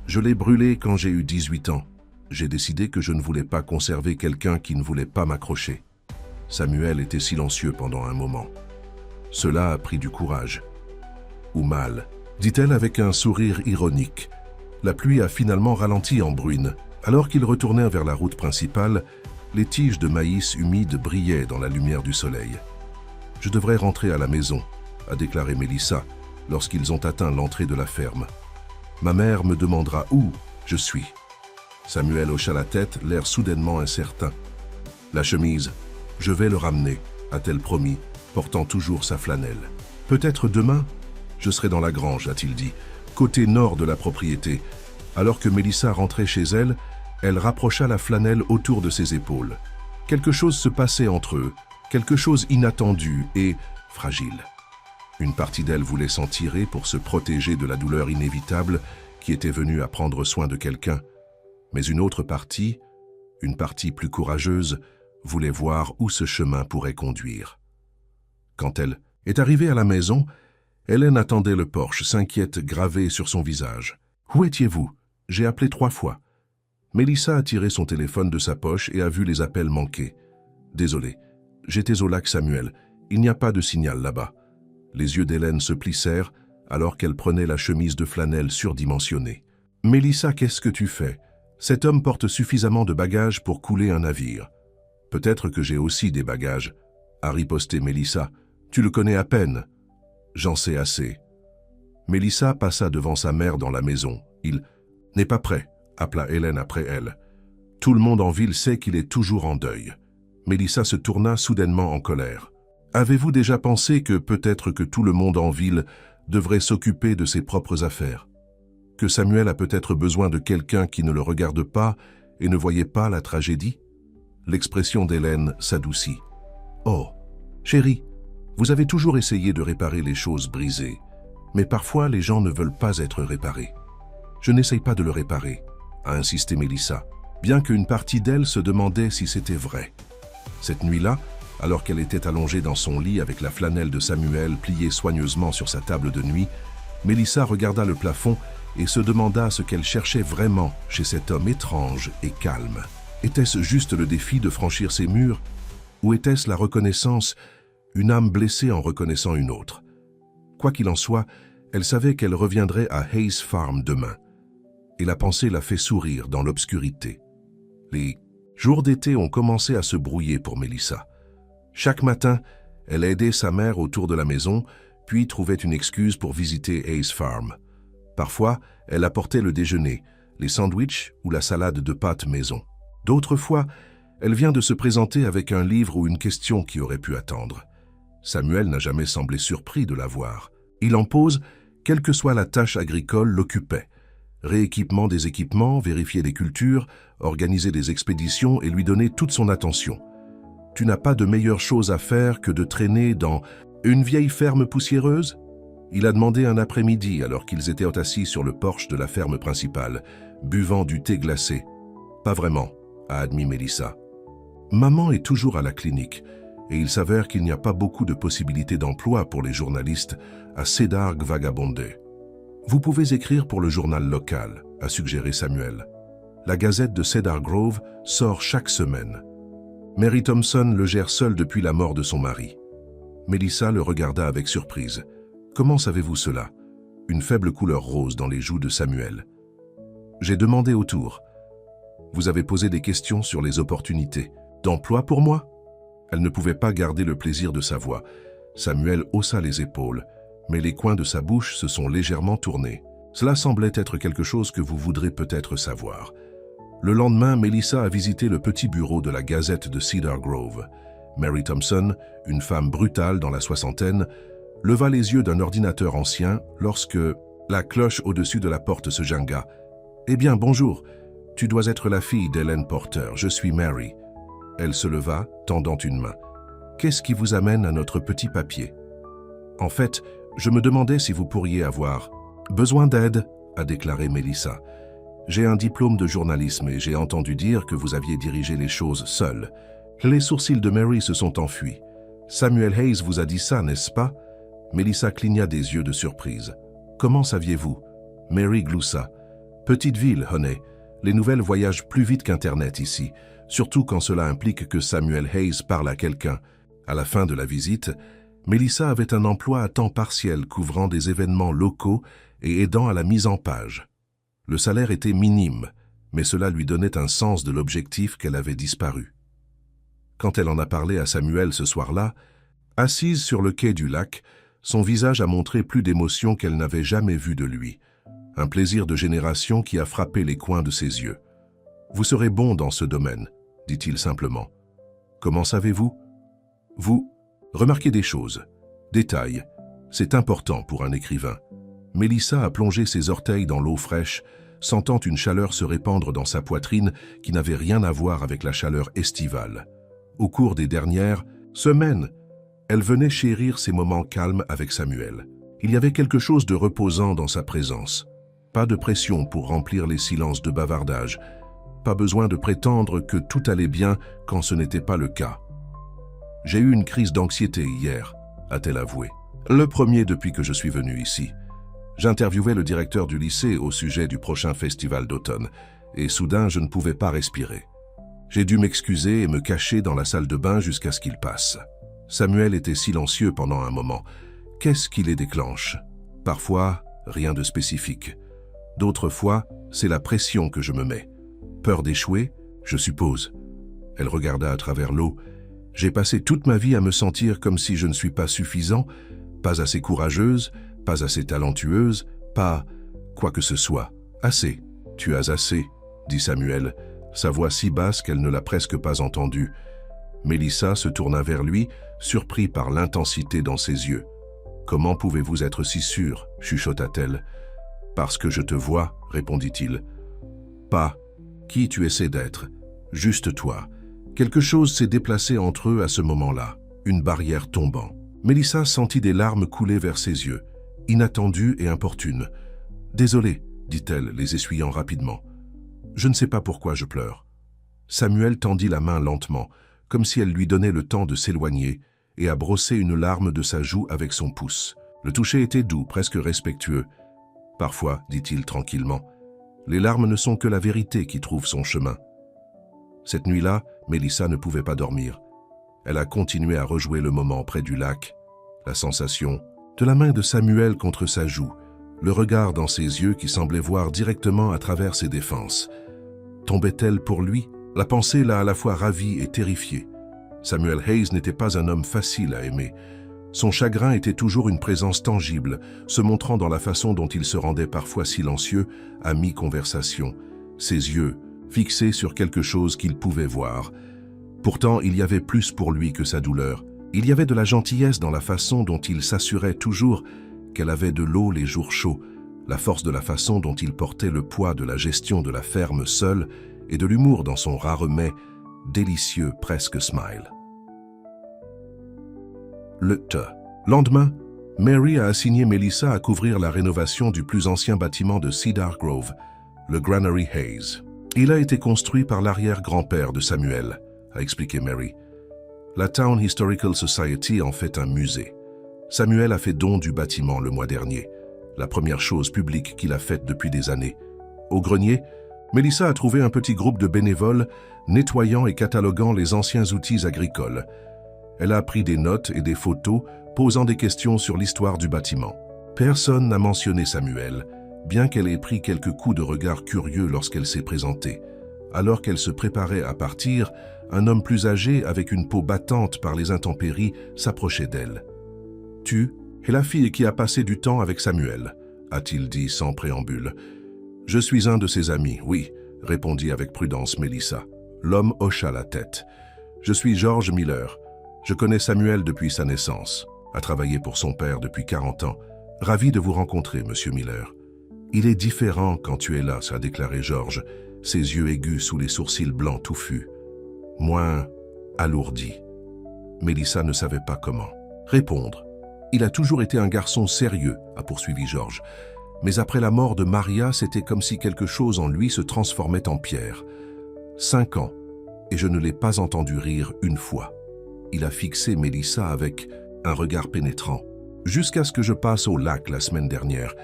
Je l'ai brûlé quand j'ai eu 18 ans. J'ai décidé que je ne voulais pas conserver quelqu'un qui ne voulait pas m'accrocher. Samuel était silencieux pendant un moment. Cela a pris du courage. Ou mal, dit-elle avec un sourire ironique. La pluie a finalement ralenti en bruine. Alors qu'ils retournèrent vers la route principale, les tiges de maïs humides brillaient dans la lumière du soleil. « Je devrais rentrer à la maison », a déclaré Mélissa lorsqu'ils ont atteint l'entrée de la ferme. « Ma mère me demandera où je suis. » Samuel hocha la tête, l'air soudainement incertain. « La chemise, je vais le ramener », a-t-elle promis, portant toujours sa flanelle. « Peut-être demain, je serai dans la grange », a-t-il dit, côté nord de la propriété. Alors que Mélissa rentrait chez elle, elle rapprocha la flanelle autour de ses épaules. Quelque chose se passait entre eux, quelque chose inattendu et fragile. Une partie d'elle voulait s'en tirer pour se protéger de la douleur inévitable qui était venue à prendre soin de quelqu'un. Mais une autre partie, une partie plus courageuse, voulait voir où ce chemin pourrait conduire. Quand elle est arrivée à la maison, Hélène attendait le porche, s'inquiète, gravée sur son visage. « Où étiez-vous ? J'ai appelé 3 fois. » Mélissa a tiré son téléphone de sa poche et a vu les appels manqués. « Désolé, j'étais au lac Samuel. Il n'y a pas de signal là-bas. » Les yeux d'Hélène se plissèrent alors qu'elle prenait la chemise de flanelle surdimensionnée. « Mélissa, qu'est-ce que tu fais ? Cet homme porte suffisamment de bagages pour couler un navire. Peut-être que j'ai aussi des bagages, » a riposté Mélissa. « Tu le connais à peine. » « J'en sais assez. » Mélissa passa devant sa mère dans la maison. « Il n'est pas prêt, » appela Hélène après elle. « Tout le monde en ville sait qu'il est toujours en deuil. » Mélissa se tourna soudainement en colère. « Avez-vous déjà pensé que peut-être que tout le monde en ville devrait s'occuper de ses propres affaires? Que Samuel a peut-être besoin de quelqu'un qui ne le regarde pas et ne voyait pas la tragédie ?» L'expression d'Hélène s'adoucit. « Oh, chérie, vous avez toujours essayé de réparer les choses brisées, mais parfois les gens ne veulent pas être réparés. »« Je n'essaye pas de le réparer, » a insisté Mélissa, bien qu'une partie d'elle se demandait si c'était vrai. Cette nuit-là, alors qu'elle était allongée dans son lit avec la flanelle de Samuel pliée soigneusement sur sa table de nuit, Mélissa regarda le plafond et se demanda ce qu'elle cherchait vraiment chez cet homme étrange et calme. Était-ce juste le défi de franchir ses murs, ou était-ce la reconnaissance, une âme blessée en reconnaissant une autre? Quoi qu'il en soit, elle savait qu'elle reviendrait à Hayes Farm demain, et la pensée la fait sourire dans l'obscurité. Les jours d'été ont commencé à se brouiller pour Mélissa. Chaque matin, elle aidait sa mère autour de la maison, puis trouvait une excuse pour visiter Hayes Farm. Parfois, elle apportait le déjeuner, les sandwichs ou la salade de pâtes maison. D'autres fois, elle vient de se présenter avec un livre ou une question qui aurait pu attendre. Samuel n'a jamais semblé surpris de la voir. Il en pose, quelle que soit la tâche agricole, l'occupait. Rééquipement des équipements, vérifier des cultures, organiser des expéditions et lui donner toute son attention. Tu n'as pas de meilleure chose à faire que de traîner dans une vieille ferme poussiéreuse? Il a demandé un après-midi alors qu'ils étaient assis sur le porche de la ferme principale, buvant du thé glacé. Pas vraiment, a admis Mélissa. Maman est toujours à la clinique, et il s'avère qu'il n'y a pas beaucoup de possibilités d'emploi pour les journalistes à Cedar Vagabonde. Vous pouvez écrire pour le journal local, a suggéré Samuel. La Gazette de Cedar Grove sort chaque semaine. Mary Thompson le gère seule depuis la mort de son mari. Mélissa le regarda avec surprise. Comment savez-vous cela? Une faible couleur rose dans les joues de Samuel. J'ai demandé autour. Vous avez posé des questions sur les opportunités d'emploi pour moi? Elle ne pouvait pas garder le plaisir de sa voix. Samuel haussa les épaules, mais les coins de sa bouche se sont légèrement tournés. Cela semblait être quelque chose que vous voudrez peut-être savoir. Le lendemain, Mélissa a visité le petit bureau de la Gazette de Cedar Grove. Mary Thompson, une femme brutale dans la soixantaine, leva les yeux d'un ordinateur ancien lorsque la cloche au-dessus de la porte se jingua. « Eh bien, bonjour. Tu dois être la fille d'Hélène Porter. Je suis Mary. » Elle se leva, tendant une main. « Qu'est-ce qui vous amène à notre petit papier? » « En fait, je me demandais si vous pourriez avoir besoin d'aide, » a déclaré Mélissa. « J'ai un diplôme de journalisme et j'ai entendu dire que vous aviez dirigé les choses seule. » Les sourcils de Mary se sont enfuis. « Samuel Hayes vous a dit ça, n'est-ce pas? » Mélissa cligna des yeux de surprise. « Comment saviez-vous » Mary gloussa. « Petite ville, Honey. Les nouvelles voyagent plus vite qu'Internet ici, surtout quand cela implique que Samuel Hayes parle à quelqu'un. » À la fin de la visite, Mélissa avait un emploi à temps partiel couvrant des événements locaux et aidant à la mise en page. Le salaire était minime, mais cela lui donnait un sens de l'objectif qu'elle avait disparu. Quand elle en a parlé à Samuel ce soir-là, assise sur le quai du lac, son visage a montré plus d'émotion qu'elle n'avait jamais vu de lui. Un plaisir de génération qui a frappé les coins de ses yeux. « Vous serez bon dans ce domaine, » dit-il simplement. « Comment savez-vous ? » « Vous remarquez des choses, détails. C'est important pour un écrivain. » Mélissa a plongé ses orteils dans l'eau fraîche, sentant une chaleur se répandre dans sa poitrine qui n'avait rien à voir avec la chaleur estivale. Au cours des dernières semaines, Elle venait chérir ces moments calmes avec Samuel. Il y avait quelque chose de reposant dans sa présence. Pas de pression pour remplir les silences de bavardage. Pas besoin de prétendre que tout allait bien quand ce n'était pas le cas. « J'ai eu une crise d'anxiété hier », a-t-elle avoué. « Le premier depuis que je suis venu ici. J'interviewais le directeur du lycée au sujet du prochain festival d'automne, et soudain je ne pouvais pas respirer. J'ai dû m'excuser et me cacher dans la salle de bain jusqu'à ce qu'il passe. Samuel était silencieux pendant un moment. Qu'est-ce qui les déclenche? Parfois, rien de spécifique. D'autres fois, c'est la pression que je me mets. Peur d'échouer, je suppose. Elle regarda à travers l'eau. J'ai passé toute ma vie à me sentir comme si je ne suis pas suffisant, pas assez courageuse, pas assez talentueuse, pas quoi que ce soit. Assez. Tu as assez, dit Samuel, sa voix si basse qu'elle ne l'a presque pas entendue. Mélissa se tourna vers lui, surpris par l'intensité dans ses yeux. « Comment pouvez-vous être si sûr ?» chuchota-t-elle. « Parce que je te vois, répondit-il. Pas qui tu essaies d'être, juste toi. Quelque chose s'est déplacé entre eux à ce moment-là, une barrière tombant. Mélissa sentit des larmes couler vers ses yeux, inattendues et importunes. « Désolée, dit-elle, les essuyant rapidement. Je ne sais pas pourquoi je pleure. » Samuel tendit la main lentement, comme si elle lui donnait le temps de s'éloigner, et a brossé une larme de sa joue avec son pouce. Le toucher était doux, presque respectueux. « Parfois, dit-il tranquillement, les larmes ne sont que la vérité qui trouve son chemin. » Cette nuit-là, Mélissa ne pouvait pas dormir. Elle a continué à rejouer le moment près du lac. La sensation de la main de Samuel contre sa joue, le regard dans ses yeux qui semblait voir directement à travers ses défenses. Tombait-elle pour lui? La pensée l'a à la fois ravie et terrifiée. Samuel Hayes n'était pas un homme facile à aimer. Son chagrin était toujours une présence tangible, se montrant dans la façon dont il se rendait parfois silencieux à mi-conversation, ses yeux fixés sur quelque chose qu'il pouvait voir. Pourtant, il y avait plus pour lui que sa douleur. Il y avait de la gentillesse dans la façon dont il s'assurait toujours qu'elle avait de l'eau les jours chauds, la force de la façon dont il portait le poids de la gestion de la ferme seul et de l'humour dans son rare mais délicieux presque smile. Le lendemain, Mary a assigné Mélissa à couvrir la rénovation du plus ancien bâtiment de Cedar Grove, le Granary Hayes. Il a été construit par l'arrière-grand-père de Samuel, a expliqué Mary. La Town Historical Society en fait un musée. Samuel a fait don du bâtiment le mois dernier, la première chose publique qu'il a faite depuis des années. Au grenier, Mélissa a trouvé un petit groupe de bénévoles nettoyant et cataloguant les anciens outils agricoles. Elle a pris des notes et des photos, posant des questions sur l'histoire du bâtiment. Personne n'a mentionné Samuel, bien qu'elle ait pris quelques coups de regard curieux lorsqu'elle s'est présentée. Alors qu'elle se préparait à partir, un homme plus âgé, avec une peau battante par les intempéries, s'approchait d'elle. « Tu es la fille qui a passé du temps avec Samuel », a-t-il dit sans préambule. « Je suis un de ses amis, oui », répondit avec prudence Mélissa. L'homme hocha la tête. « Je suis George Miller. Je connais Samuel depuis sa naissance, a travaillé pour son père depuis 40 ans. Ravi de vous rencontrer, monsieur Miller. »« Il est différent quand tu es là », a déclaré George, ses yeux aigus sous les sourcils blancs touffus. Moins alourdi. Mélissa ne savait pas comment répondre. « Il a toujours été un garçon sérieux », a poursuivi George. « Mais après la mort de Maria, c'était comme si quelque chose en lui se transformait en pierre. 5 ans, et je ne l'ai pas entendu rire une fois. » Il a fixé Mélissa avec un regard pénétrant, jusqu'à ce que je passe au lac la semaine dernière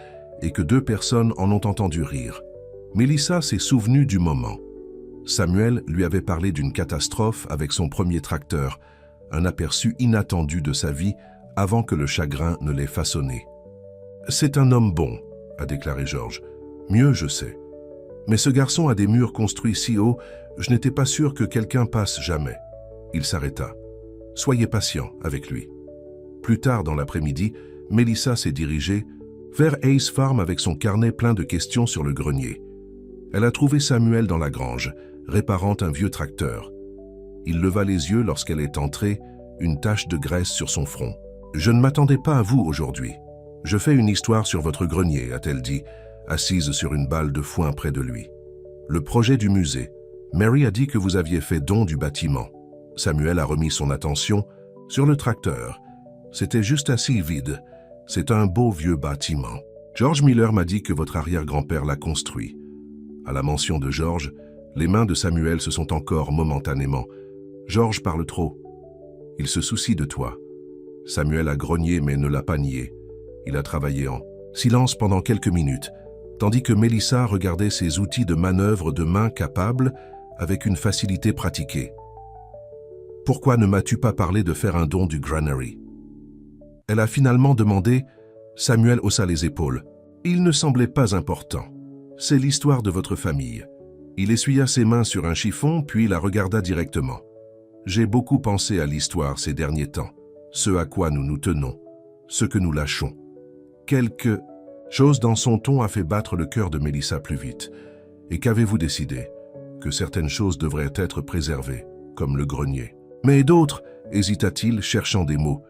et que 2 personnes en ont entendu rire. Mélissa s'est souvenue du moment. Samuel lui avait parlé d'une catastrophe avec son premier tracteur, un aperçu inattendu de sa vie avant que le chagrin ne l'ait façonné. « C'est un homme bon », a déclaré George. « Mieux, je sais. Mais ce garçon a des murs construits si haut, je n'étais pas sûr que quelqu'un passe jamais. » Il s'arrêta. « Soyez patient avec lui. » Plus tard dans l'après-midi, Mélissa s'est dirigée vers Hayes Farm avec son carnet plein de questions sur le grenier. Elle a trouvé Samuel dans la grange, réparant un vieux tracteur. Il leva les yeux lorsqu'elle est entrée, une tache de graisse sur son front. « Je ne m'attendais pas à vous aujourd'hui. Je fais une histoire sur votre grenier, a-t-elle dit, assise sur une balle de foin près de lui. Le projet du musée. Mary a dit que vous aviez fait don du bâtiment. » Samuel a remis son attention sur le tracteur C'était juste assez vide. C'est un beau vieux bâtiment. George Miller m'a dit que votre arrière-grand-père l'a construit. À la mention de George, les mains de Samuel se sont encore momentanément. George parle trop. Il se soucie de toi. Samuel a grogné mais ne l'a pas nié. Il a travaillé en silence pendant quelques minutes, tandis que Melissa regardait ses outils de manœuvre de main capables avec une facilité pratiquée. Pourquoi ne m'as-tu pas parlé de faire un don du granary? Elle a finalement demandé. Samuel haussa les épaules. Il ne semblait pas important. C'est l'histoire de votre famille. Il essuya ses mains sur un chiffon, puis la regarda directement. J'ai beaucoup pensé à l'histoire ces derniers temps, ce à quoi nous nous tenons, ce que nous lâchons. Quelque chose dans son ton a fait battre le cœur de Melissa plus vite. Et qu'avez-vous décidé? Que certaines choses devraient être préservées, comme le grenier. Mais d'autres, hésita-t-il, cherchant des mots,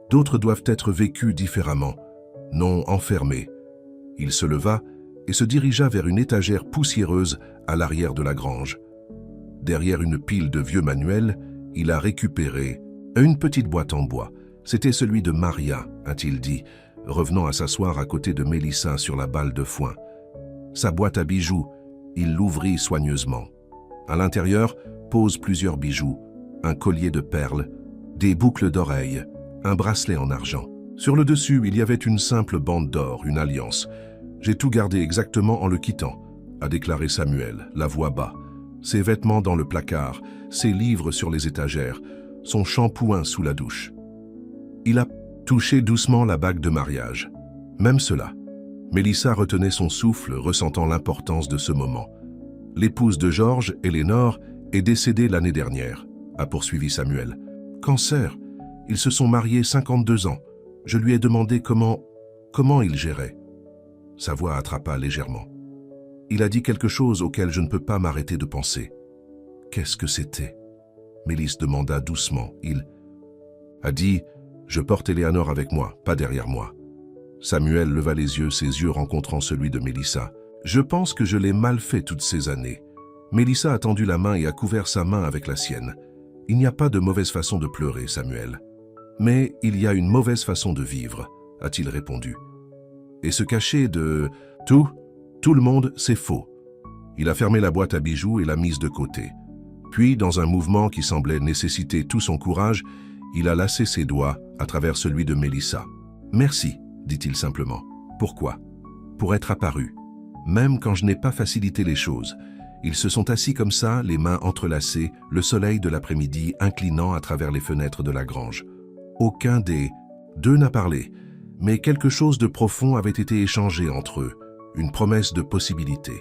d'autres doivent être vécues différemment, non enfermées. Il se leva et se dirigea vers une étagère poussiéreuse à l'arrière de la grange. Derrière une pile de vieux manuels, il a récupéré une petite boîte en bois. C'était celui de Maria, a-t-il dit, revenant à s'asseoir à côté de Melissa sur la balle de foin. Sa boîte à bijoux, il l'ouvrit soigneusement. À l'intérieur, posent plusieurs bijoux, un collier de perles, des boucles d'oreilles, un bracelet en argent. Sur le dessus, il y avait une simple bande d'or, une alliance. J'ai tout gardé exactement en le quittant, a déclaré Samuel, la voix bas. Ses vêtements dans le placard, ses livres sur les étagères, son shampoing sous la douche. Il a touché doucement la bague de mariage. Même cela. Melissa retenait son souffle, ressentant l'importance de ce moment. L'épouse de George, Eleanor, est décédée l'année dernière, a poursuivi Samuel. Cancer. Ils se sont mariés 52 ans. Je lui ai demandé comment il gérait. Sa voix attrapa légèrement. Il a dit quelque chose auquel je ne peux pas m'arrêter de penser. Qu'est-ce que c'était? Mélisse demanda doucement. Il a dit « Je porte Eleanor avec moi, pas derrière moi ». Samuel leva les yeux, ses yeux rencontrant celui de Melissa. « Je pense que je l'ai mal fait toutes ces années. » Melissa a tendu la main et a couvert sa main avec la sienne. « Il n'y a pas de mauvaise façon de pleurer, Samuel. Mais il y a une mauvaise façon de vivre, a-t-il répondu. Et se cacher de tout le monde, c'est faux. Il a fermé la boîte à bijoux et l'a mise de côté. Puis, dans un mouvement qui semblait nécessiter tout son courage, il a lassé ses doigts à travers celui de Melissa. « Merci », dit-il simplement. « Pourquoi ?»« Pour être apparu. Même quand je n'ai pas facilité les choses. » Ils se sont assis comme ça, les mains entrelacées, le soleil de l'après-midi inclinant à travers les fenêtres de la grange. Aucun des deux n'a parlé, mais quelque chose de profond avait été échangé entre eux, une promesse de possibilité.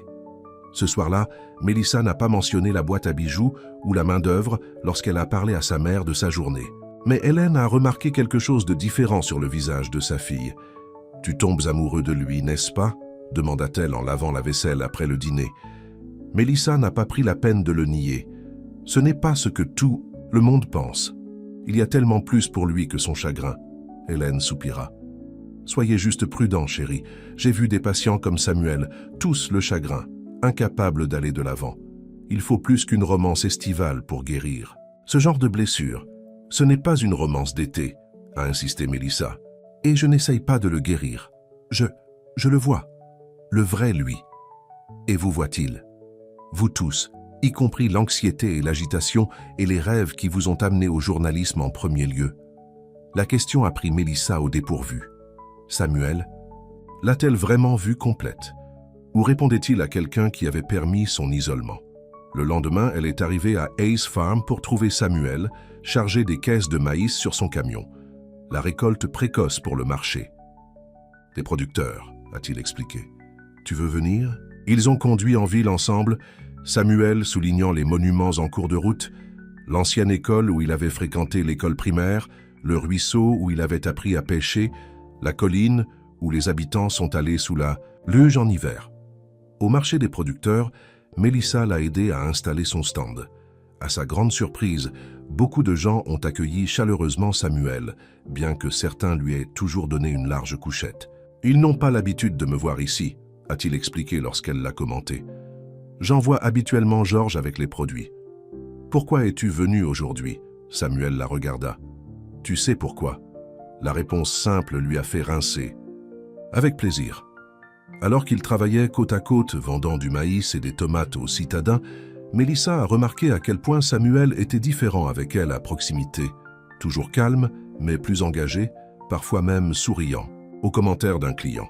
Ce soir-là, Melissa n'a pas mentionné la boîte à bijoux ou la main-d'œuvre lorsqu'elle a parlé à sa mère de sa journée. Mais Hélène a remarqué quelque chose de différent sur le visage de sa fille. « Tu tombes amoureux de lui, n'est-ce pas ?» demanda-t-elle en lavant la vaisselle après le dîner. Melissa n'a pas pris la peine de le nier. Ce n'est pas ce que tout le monde pense. Il y a tellement plus pour lui que son chagrin. Hélène soupira. Soyez juste prudent, chérie. J'ai vu des patients comme Samuel, tous le chagrin, incapables d'aller de l'avant. Il faut plus qu'une romance estivale pour guérir. Ce genre de blessure, ce n'est pas une romance d'été, a insisté Melissa. Et je n'essaye pas de le guérir. Je le vois. Le vrai lui. Et vous voit-il? Vous tous, y compris l'anxiété et l'agitation et les rêves qui vous ont amené au journalisme en premier lieu. La question a pris Melissa au dépourvu. Samuel, l'a-t-elle vraiment vue complète? Ou répondait-il à quelqu'un qui avait permis son isolement? Le lendemain, elle est arrivée à Ace Farm pour trouver Samuel, chargé des caisses de maïs sur son camion. La récolte précoce pour le marché. Des producteurs, a-t-il expliqué. Tu veux venir? Ils ont conduit en ville ensemble, Samuel soulignant les monuments en cours de route, l'ancienne école où il avait fréquenté l'école primaire, le ruisseau où il avait appris à pêcher, la colline où les habitants sont allés sous la luge en hiver. Au marché des producteurs, Melissa l'a aidé à installer son stand. À sa grande surprise, beaucoup de gens ont accueilli chaleureusement Samuel, bien que certains lui aient toujours donné une large couchette. « Ils n'ont pas l'habitude de me voir ici », a-t-il expliqué lorsqu'elle l'a commenté. « J'envoie habituellement George avec les produits. »« Pourquoi es-tu venu aujourd'hui ?» Samuel la regarda. « Tu sais pourquoi. La réponse simple lui a fait rincer. Avec plaisir. Alors qu'ils travaillaient côte à côte, vendant du maïs et des tomates aux citadins, Mélissa a remarqué à quel point Samuel était différent avec elle à proximité. Toujours calme, mais plus engagé, parfois même souriant, aux commentaires d'un client.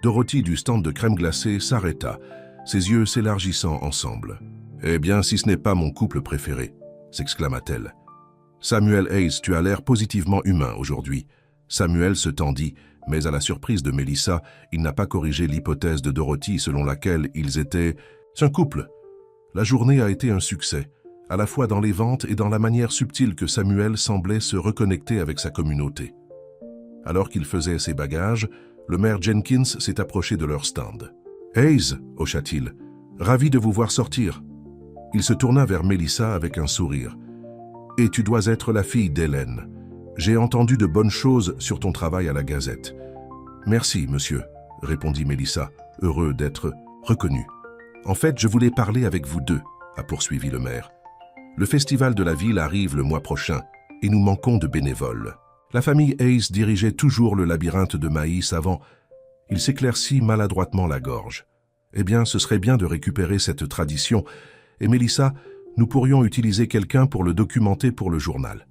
Dorothy du stand de crème glacée s'arrêta, ses yeux s'élargissant ensemble. « Eh bien, si ce n'est pas mon couple préféré !» s'exclama-t-elle. « Samuel Hayes, tu as l'air positivement humain aujourd'hui. » Samuel se tendit, mais à la surprise de Mélissa, il n'a pas corrigé l'hypothèse de Dorothy selon laquelle ils étaient un couple. La journée a été un succès, à la fois dans les ventes et dans la manière subtile que Samuel semblait se reconnecter avec sa communauté. Alors qu'il faisait ses bagages, le maire Jenkins s'est approché de leur stand. « Hayes » hocha-t-il, « ravi de vous voir sortir. » Il se tourna vers Mélissa avec un sourire. « Et tu dois être la fille d'Hélène. J'ai entendu de bonnes choses sur ton travail à la Gazette. »« Merci, monsieur, » répondit Mélissa, heureux d'être reconnu. « En fait, je voulais parler avec vous deux, » a poursuivi le maire. « Le festival de la ville arrive le mois prochain et nous manquons de bénévoles. » La famille Hayes dirigeait toujours le labyrinthe de maïs avant. Il s'éclaircit maladroitement la gorge. « Eh bien, ce serait bien de récupérer cette tradition. Et Mélissa, nous pourrions utiliser quelqu'un pour le documenter pour le journal. »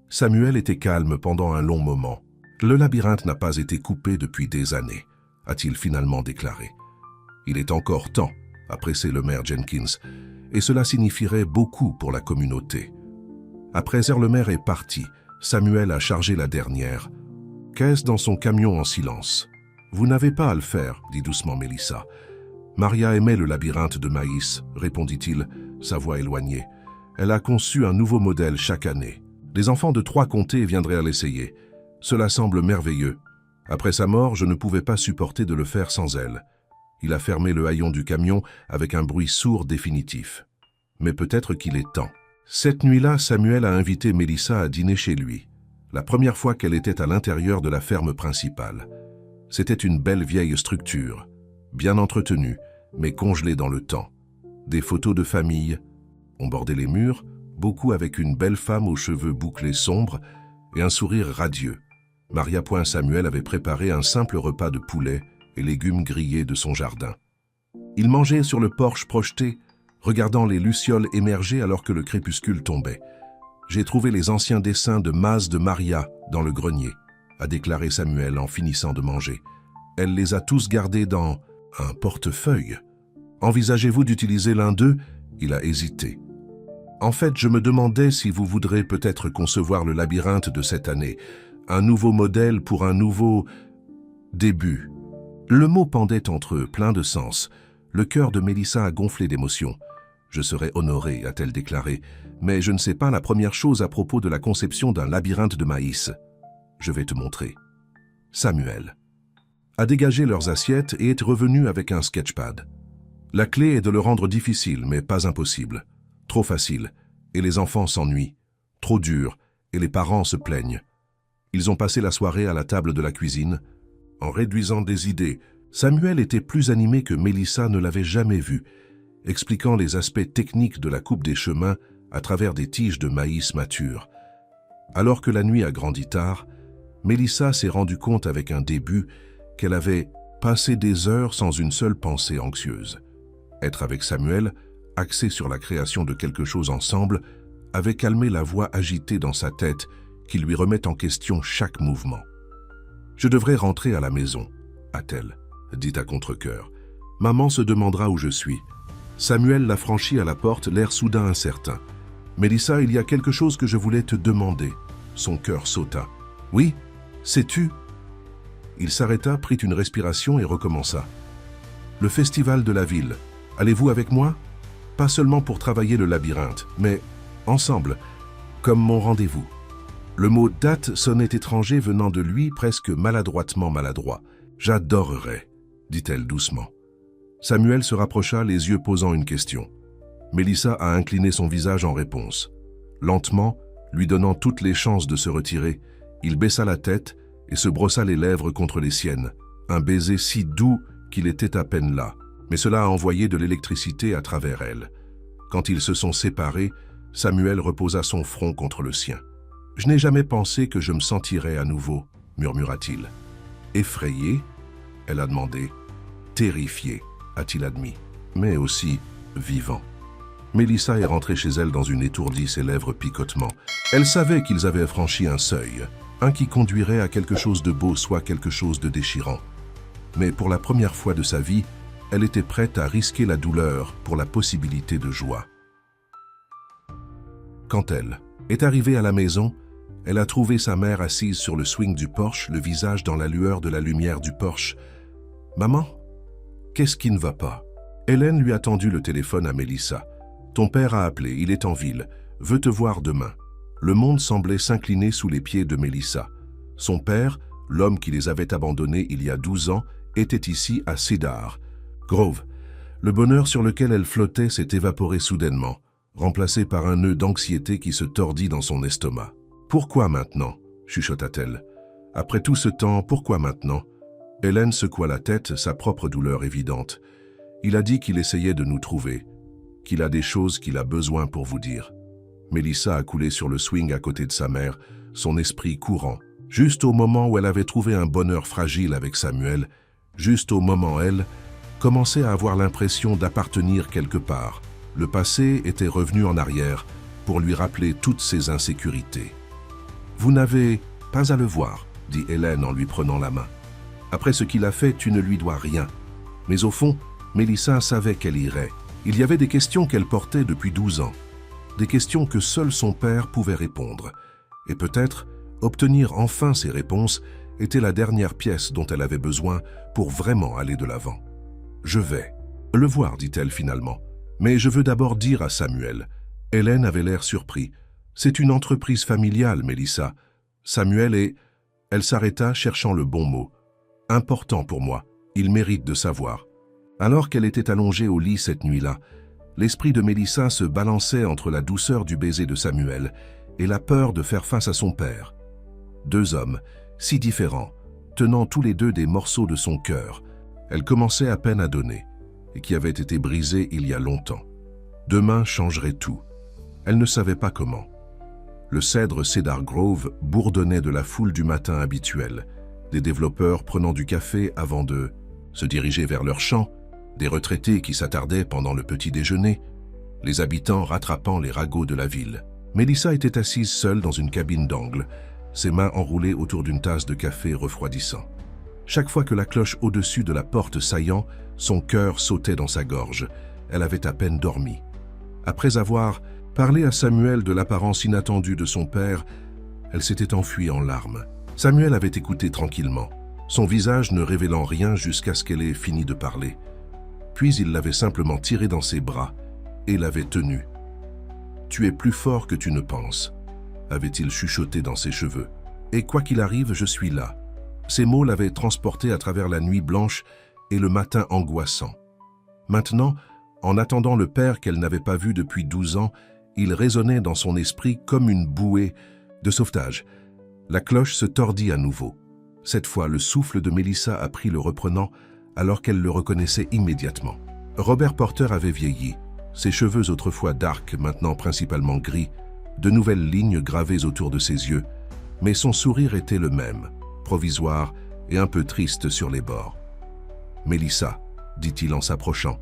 Samuel était calme pendant un long moment. « Le labyrinthe n'a pas été coupé depuis des années, » a-t-il finalement déclaré. « Il est encore temps, » a pressé le maire Jenkins, et cela signifierait beaucoup pour la communauté. Après le maire est parti, Samuel a chargé la dernière. Qu'est-ce dans son camion en silence? « Vous n'avez pas à le faire, » dit doucement Mélissa. « Maria aimait le labyrinthe de maïs, » répondit-il, sa voix éloignée. « Elle a conçu un nouveau modèle chaque année. Les enfants de 3 comtés viendraient à l'essayer. Cela semble merveilleux. Après sa mort, je ne pouvais pas supporter de le faire sans elle. » Il a fermé le haillon du camion avec un bruit sourd définitif. Mais peut-être qu'il est temps. Cette nuit-là, Samuel a invité Mélissa à dîner chez lui. La première fois qu'elle était à l'intérieur de la ferme principale. C'était une belle vieille structure, bien entretenue, mais congelée dans le temps. Des photos de famille ont bordé les murs, beaucoup avec une belle femme aux cheveux bouclés sombres et un sourire radieux. Maria Samuel avait préparé un simple repas de poulet et légumes grillés de son jardin. Ils mangeaient sur le porche projeté, regardant les lucioles émerger alors que le crépuscule tombait. « J'ai trouvé les anciens dessins de Mas de Maria dans le grenier », a déclaré Samuel en finissant de manger. « Elle les a tous gardés dans un portefeuille. Envisagez-vous d'utiliser l'un d'eux ?» Il a hésité. « En fait, je me demandais si vous voudrez peut-être concevoir le labyrinthe de cette année, un nouveau modèle pour un nouveau début. » Le mot pendait entre eux, plein de sens. Le cœur de Mélissa a gonflé d'émotion. « Je serais honorée », a-t-elle déclaré, « mais je ne sais pas la première chose à propos de la conception d'un labyrinthe de maïs. Je vais te montrer. » Samuel a dégagé leurs assiettes et est revenu avec un sketchpad. La clé est de le rendre difficile, mais pas impossible. Trop facile, et les enfants s'ennuient. Trop dur, et les parents se plaignent. Ils ont passé la soirée à la table de la cuisine. En réduisant des idées, Samuel était plus animé que Mélissa ne l'avait jamais vu, expliquant les aspects techniques de la coupe des chemins à travers des tiges de maïs matures. Alors que la nuit a grandi tard, Mélissa s'est rendue compte avec un début qu'elle avait passé des heures sans une seule pensée anxieuse. Être avec Samuel, axé sur la création de quelque chose ensemble, avait calmé la voix agitée dans sa tête qui lui remet en question chaque mouvement. « Je devrais rentrer à la maison, » a-t-elle, dit à contre-cœur. « Maman se demandera où je suis. » Samuel l'a franchi à la porte, l'air soudain incertain. « Mélissa, il y a quelque chose que je voulais te demander. » Son cœur sauta. « Oui, sais-tu » Il s'arrêta, prit une respiration et recommença. « Le festival de la ville. Allez-vous avec moi? Pas seulement pour travailler le labyrinthe, mais ensemble, comme mon rendez-vous. » Le mot « date » sonnait étranger venant de lui, presque maladroitement maladroit. « J'adorerais, » dit-elle doucement. Samuel se rapprocha, les yeux posant une question. Mélissa a incliné son visage en réponse. Lentement, lui donnant toutes les chances de se retirer, il baissa la tête et se brossa les lèvres contre les siennes. Un baiser si doux qu'il était à peine là, mais cela a envoyé de l'électricité à travers elle. Quand ils se sont séparés, Samuel reposa son front contre le sien. « Je n'ai jamais pensé que je me sentirais à nouveau, murmura-t-il. Effrayé, elle a demandé. Terrifié, a-t-il admis, mais aussi vivant. Mélissa est rentrée chez elle dans une étourdie, ses lèvres picotement. Elle savait qu'ils avaient franchi un seuil, un qui conduirait à quelque chose de beau, soit quelque chose de déchirant. Mais pour la première fois de sa vie, elle était prête à risquer la douleur pour la possibilité de joie. Quand elle est arrivée à la maison, elle a trouvé sa mère assise sur le swing du porche, le visage dans la lueur de la lumière du porche. « Maman, qu'est-ce qui ne va pas ?» Hélène lui a tendu le téléphone à Mélissa. « Ton père a appelé, il est en ville, veut te voir demain. » Le monde semblait s'incliner sous les pieds de Mélissa. Son père, l'homme qui les avait abandonnés il y a 12 ans, était ici à Cedar Grove. Le bonheur sur lequel elle flottait s'est évaporé soudainement, remplacé par un nœud d'anxiété qui se tordit dans son estomac. « Pourquoi maintenant ?» chuchota-t-elle. « Après tout ce temps, pourquoi maintenant ?» Hélène secoua la tête, sa propre douleur évidente. « Il a dit qu'il essayait de nous trouver, qu'il a des choses qu'il a besoin pour vous dire. » Mélissa a coulé sur le swing à côté de sa mère, son esprit courant. Juste au moment où elle avait trouvé un bonheur fragile avec Samuel, juste au moment où elle commençait à avoir l'impression d'appartenir quelque part. Le passé était revenu en arrière pour lui rappeler toutes ses insécurités. « Vous n'avez pas à le voir, » dit Hélène en lui prenant la main. « Après ce qu'il a fait, tu ne lui dois rien. » Mais au fond, Mélissa savait qu'elle irait. Il y avait des questions qu'elle portait depuis 12 ans. Des questions que seul son père pouvait répondre. Et peut-être, obtenir enfin ces réponses était la dernière pièce dont elle avait besoin pour vraiment aller de l'avant. « Je vais le voir, dit-elle finalement. Mais je veux d'abord dire à Samuel. » Hélène avait l'air surpris. « C'est une entreprise familiale, Mélissa. Samuel est... » Elle s'arrêta, cherchant le bon mot. « Important pour moi. Il mérite de savoir. » Alors qu'elle était allongée au lit cette nuit-là, l'esprit de Mélissa se balançait entre la douceur du baiser de Samuel et la peur de faire face à son père. Deux hommes, si différents, tenant tous les deux des morceaux de son cœur. Elle commençait à peine à donner, et qui avaient été brisés il y a longtemps. Demain changerait tout. Elle ne savait pas comment. Le cèdre Cedar Grove bourdonnait de la foule du matin habituelle, des développeurs prenant du café avant de se diriger vers leur champ, des retraités qui s'attardaient pendant le petit déjeuner, les habitants rattrapant les ragots de la ville. Mélissa était assise seule dans une cabine d'angle, ses mains enroulées autour d'une tasse de café refroidissant. Chaque fois que la cloche au-dessus de la porte saillant, son cœur sautait dans sa gorge. Elle avait à peine dormi. Après avoir parlé à Samuel de l'apparence inattendue de son père, elle s'était enfuie en larmes. Samuel avait écouté tranquillement, son visage ne révélant rien jusqu'à ce qu'elle ait fini de parler. Puis il l'avait simplement tirée dans ses bras et l'avait tenue. « Tu es plus fort que tu ne penses », avait-il chuchoté dans ses cheveux. « Et quoi qu'il arrive, je suis là. » Ces mots l'avaient transporté à travers la nuit blanche et le matin angoissant. Maintenant, en attendant le père qu'elle n'avait pas vu depuis 12 ans, il résonnait dans son esprit comme une bouée de sauvetage. La cloche se tordit à nouveau. Cette fois, le souffle de Mélissa a pris le reprenant alors qu'elle le reconnaissait immédiatement. Robert Porter avait vieilli, ses cheveux autrefois dark, maintenant principalement gris, de nouvelles lignes gravées autour de ses yeux, mais son sourire était le même, provisoire et un peu triste sur les bords. « Mélissa, » dit-il en s'approchant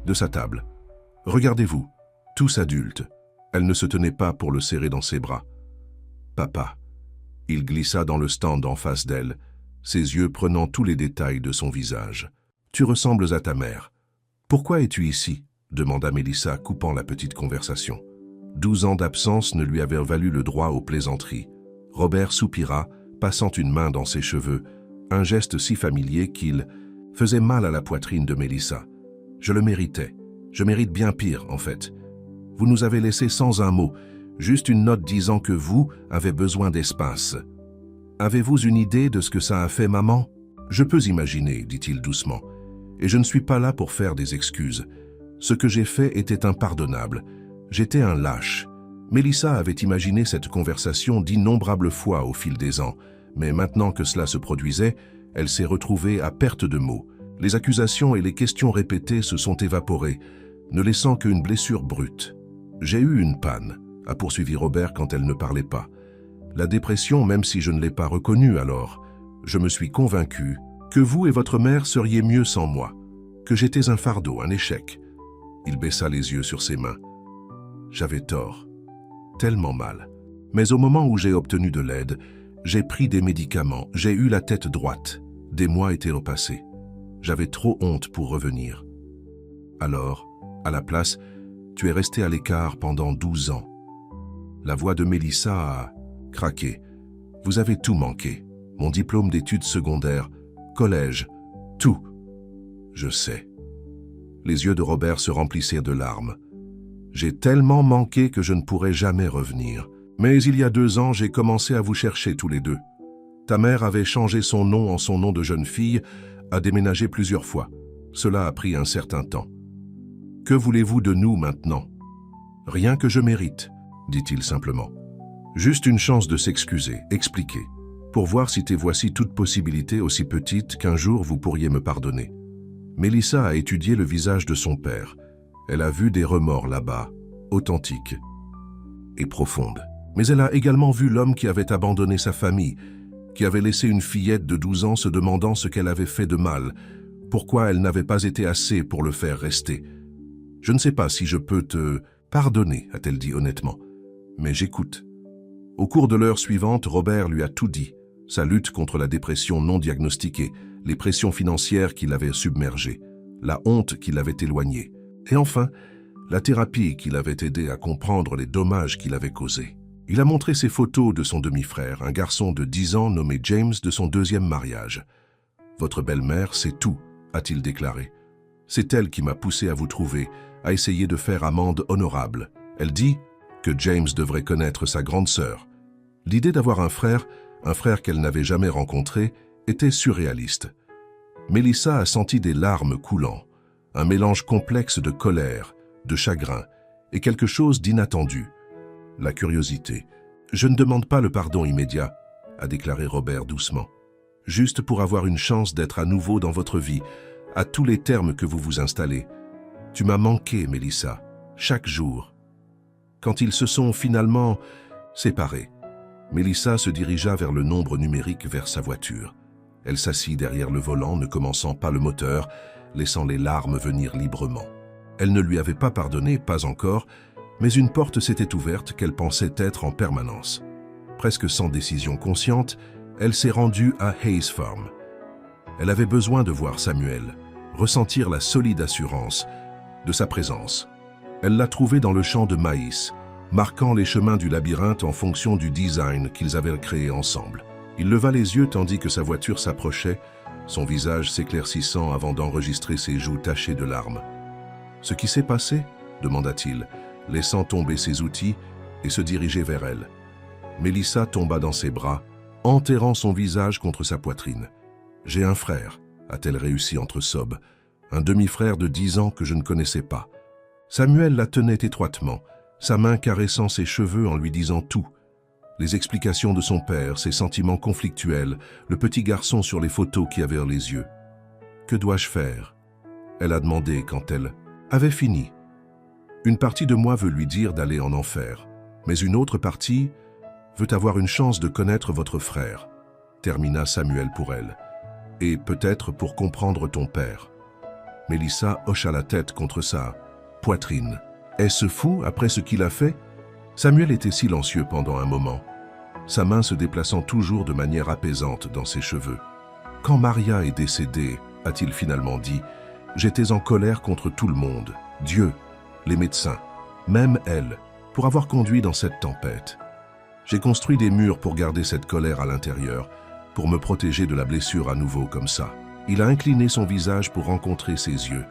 de sa table. « Regardez-vous, tous adultes. » Elle ne se tenait pas pour le serrer dans ses bras. « Papa. » Il glissa dans le stand en face d'elle, ses yeux prenant tous les détails de son visage. « Tu ressembles à ta mère. »« Pourquoi es-tu ici ?» demanda Mélissa, coupant la petite conversation. 12 ans d'absence ne lui avaient valu le droit aux plaisanteries. Robert soupira, passant une main dans ses cheveux, un geste si familier qu'il faisait mal à la poitrine de Mélissa. « Je le méritais. Je mérite bien pire, en fait. Vous nous avez laissé sans un mot, juste une note disant que vous avez besoin d'espace. Avez-vous une idée de ce que ça a fait, maman ? » « Je peux imaginer, dit-il doucement, et je ne suis pas là pour faire des excuses. Ce que j'ai fait était impardonnable. J'étais un lâche. » Mélissa avait imaginé cette conversation d'innombrables fois au fil des ans, mais maintenant que cela se produisait, elle s'est retrouvée à perte de mots. Les accusations et les questions répétées se sont évaporées, ne laissant qu'une blessure brute. « J'ai eu une panne », a poursuivi Robert quand elle ne parlait pas. « La dépression, même si je ne l'ai pas reconnue alors, je me suis convaincu que vous et votre mère seriez mieux sans moi, que j'étais un fardeau, un échec. Il baissa les yeux sur ses mains. J'avais tort, tellement mal. Mais au moment où j'ai obtenu de l'aide, j'ai pris des médicaments, j'ai eu la tête droite. Des mois étaient repassés. J'avais trop honte pour revenir. Alors, à la place, tu es resté à l'écart pendant 12 ans. La voix de Mélissa a craqué. Vous avez tout manqué. Mon diplôme d'études secondaires, collège, tout. Je sais. Les yeux de Robert se remplissirent de larmes. J'ai tellement manqué que je ne pourrai jamais revenir. Mais il y a 2 ans, j'ai commencé à vous chercher tous les deux. Ta mère avait changé son nom en son nom de jeune fille, a déménagé plusieurs fois. Cela a pris un certain temps. Que voulez-vous de nous maintenant? Rien que je mérite, dit-il simplement. Juste une chance de s'excuser, expliquer, pour voir si tes voici toute possibilité aussi petite qu'un jour vous pourriez me pardonner. Mélissa a étudié le visage de son père. Elle a vu des remords là-bas, authentiques et profondes. Mais elle a également vu l'homme qui avait abandonné sa famille, qui avait laissé une fillette de 12 ans se demandant ce qu'elle avait fait de mal, pourquoi elle n'avait pas été assez pour le faire rester. Je ne sais pas si je peux te pardonner, a-t-elle dit honnêtement, mais j'écoute. Au cours de l'heure suivante, Robert lui a tout dit, sa lutte contre la dépression non diagnostiquée, les pressions financières qui l'avaient submergé, la honte qui l'avait éloigné, et enfin, la thérapie qui l'avait aidé à comprendre les dommages qu'il avait causés. Il a montré ses photos de son demi-frère, un garçon de 10 ans nommé James de son 2e mariage. « Votre belle-mère, c'est tout », a-t-il déclaré. « C'est elle qui m'a poussé à vous trouver, à essayer de faire amende honorable. Elle dit que James devrait connaître sa grande sœur. L'idée d'avoir un frère qu'elle n'avait jamais rencontré, était surréaliste. Mélissa a senti des larmes coulant, un mélange complexe de colère, de chagrin et quelque chose d'inattendu. La curiosité. « Je ne demande pas le pardon immédiat », a déclaré Robert doucement. « Juste pour avoir une chance d'être à nouveau dans votre vie, à tous les termes que vous vous installez. Tu m'as manqué, Mélissa, chaque jour. » Quand ils se sont finalement séparés, Mélissa se dirigea vers le nombre numérique vers sa voiture. Elle s'assit derrière le volant, ne commençant pas le moteur, laissant les larmes venir librement. Elle ne lui avait pas pardonné, pas encore, mais une porte s'était ouverte qu'elle pensait être en permanence. Presque sans décision consciente, elle s'est rendue à Hayes Farm. Elle avait besoin de voir Samuel, ressentir la solide assurance de sa présence. Elle l'a trouvé dans le champ de maïs, marquant les chemins du labyrinthe en fonction du design qu'ils avaient créé ensemble. Il leva les yeux tandis que sa voiture s'approchait, son visage s'éclaircissant avant d'enregistrer ses joues tachées de larmes. « Ce qui s'est passé ?» demanda-t-il, laissant tomber ses outils et se diriger vers elle. Mélissa tomba dans ses bras, enterrant son visage contre sa poitrine. « J'ai un frère », a-t-elle réussi entre sobes, un demi-frère de 10 ans que je ne connaissais pas. Samuel la tenait étroitement, sa main caressant ses cheveux en lui disant tout. Les explications de son père, ses sentiments conflictuels, le petit garçon sur les photos qui avait les yeux. « Que dois-je faire ?» Elle a demandé quand elle avait fini. Une partie de moi veut lui dire d'aller en enfer, mais une autre partie veut avoir une chance de connaître votre frère, termina Samuel pour elle, et peut-être pour comprendre ton père. Mélissa hocha la tête contre sa poitrine. Est-ce fou après ce qu'il a fait? Samuel était silencieux pendant un moment, sa main se déplaçant toujours de manière apaisante dans ses cheveux. Quand Maria est décédée, a-t-il finalement dit, j'étais en colère contre tout le monde, Dieu, les médecins, même elle, pour avoir conduit dans cette tempête. J'ai construit des murs pour garder cette colère à l'intérieur, pour me protéger de la blessure à nouveau comme ça. Il a incliné son visage pour rencontrer ses yeux.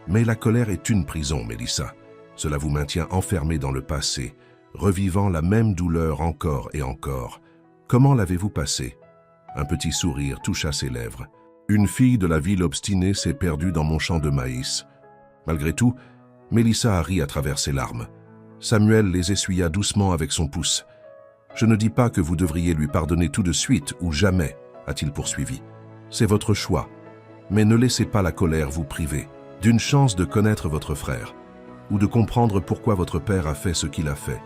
Mais la colère est une prison, Mélissa. Cela vous maintient enfermé dans le passé, revivant la même douleur encore et encore. Comment l'avez-vous passé? Un petit sourire toucha ses lèvres. Une fille de la ville obstinée s'est perdue dans mon champ de maïs. Malgré tout, Mélissa a ri à travers ses larmes. Samuel les essuya doucement avec son pouce. « Je ne dis pas que vous devriez lui pardonner tout de suite ou jamais, a-t-il poursuivi. C'est votre choix. Mais ne laissez pas la colère vous priver d'une chance de connaître votre frère ou de comprendre pourquoi votre père a fait ce qu'il a fait.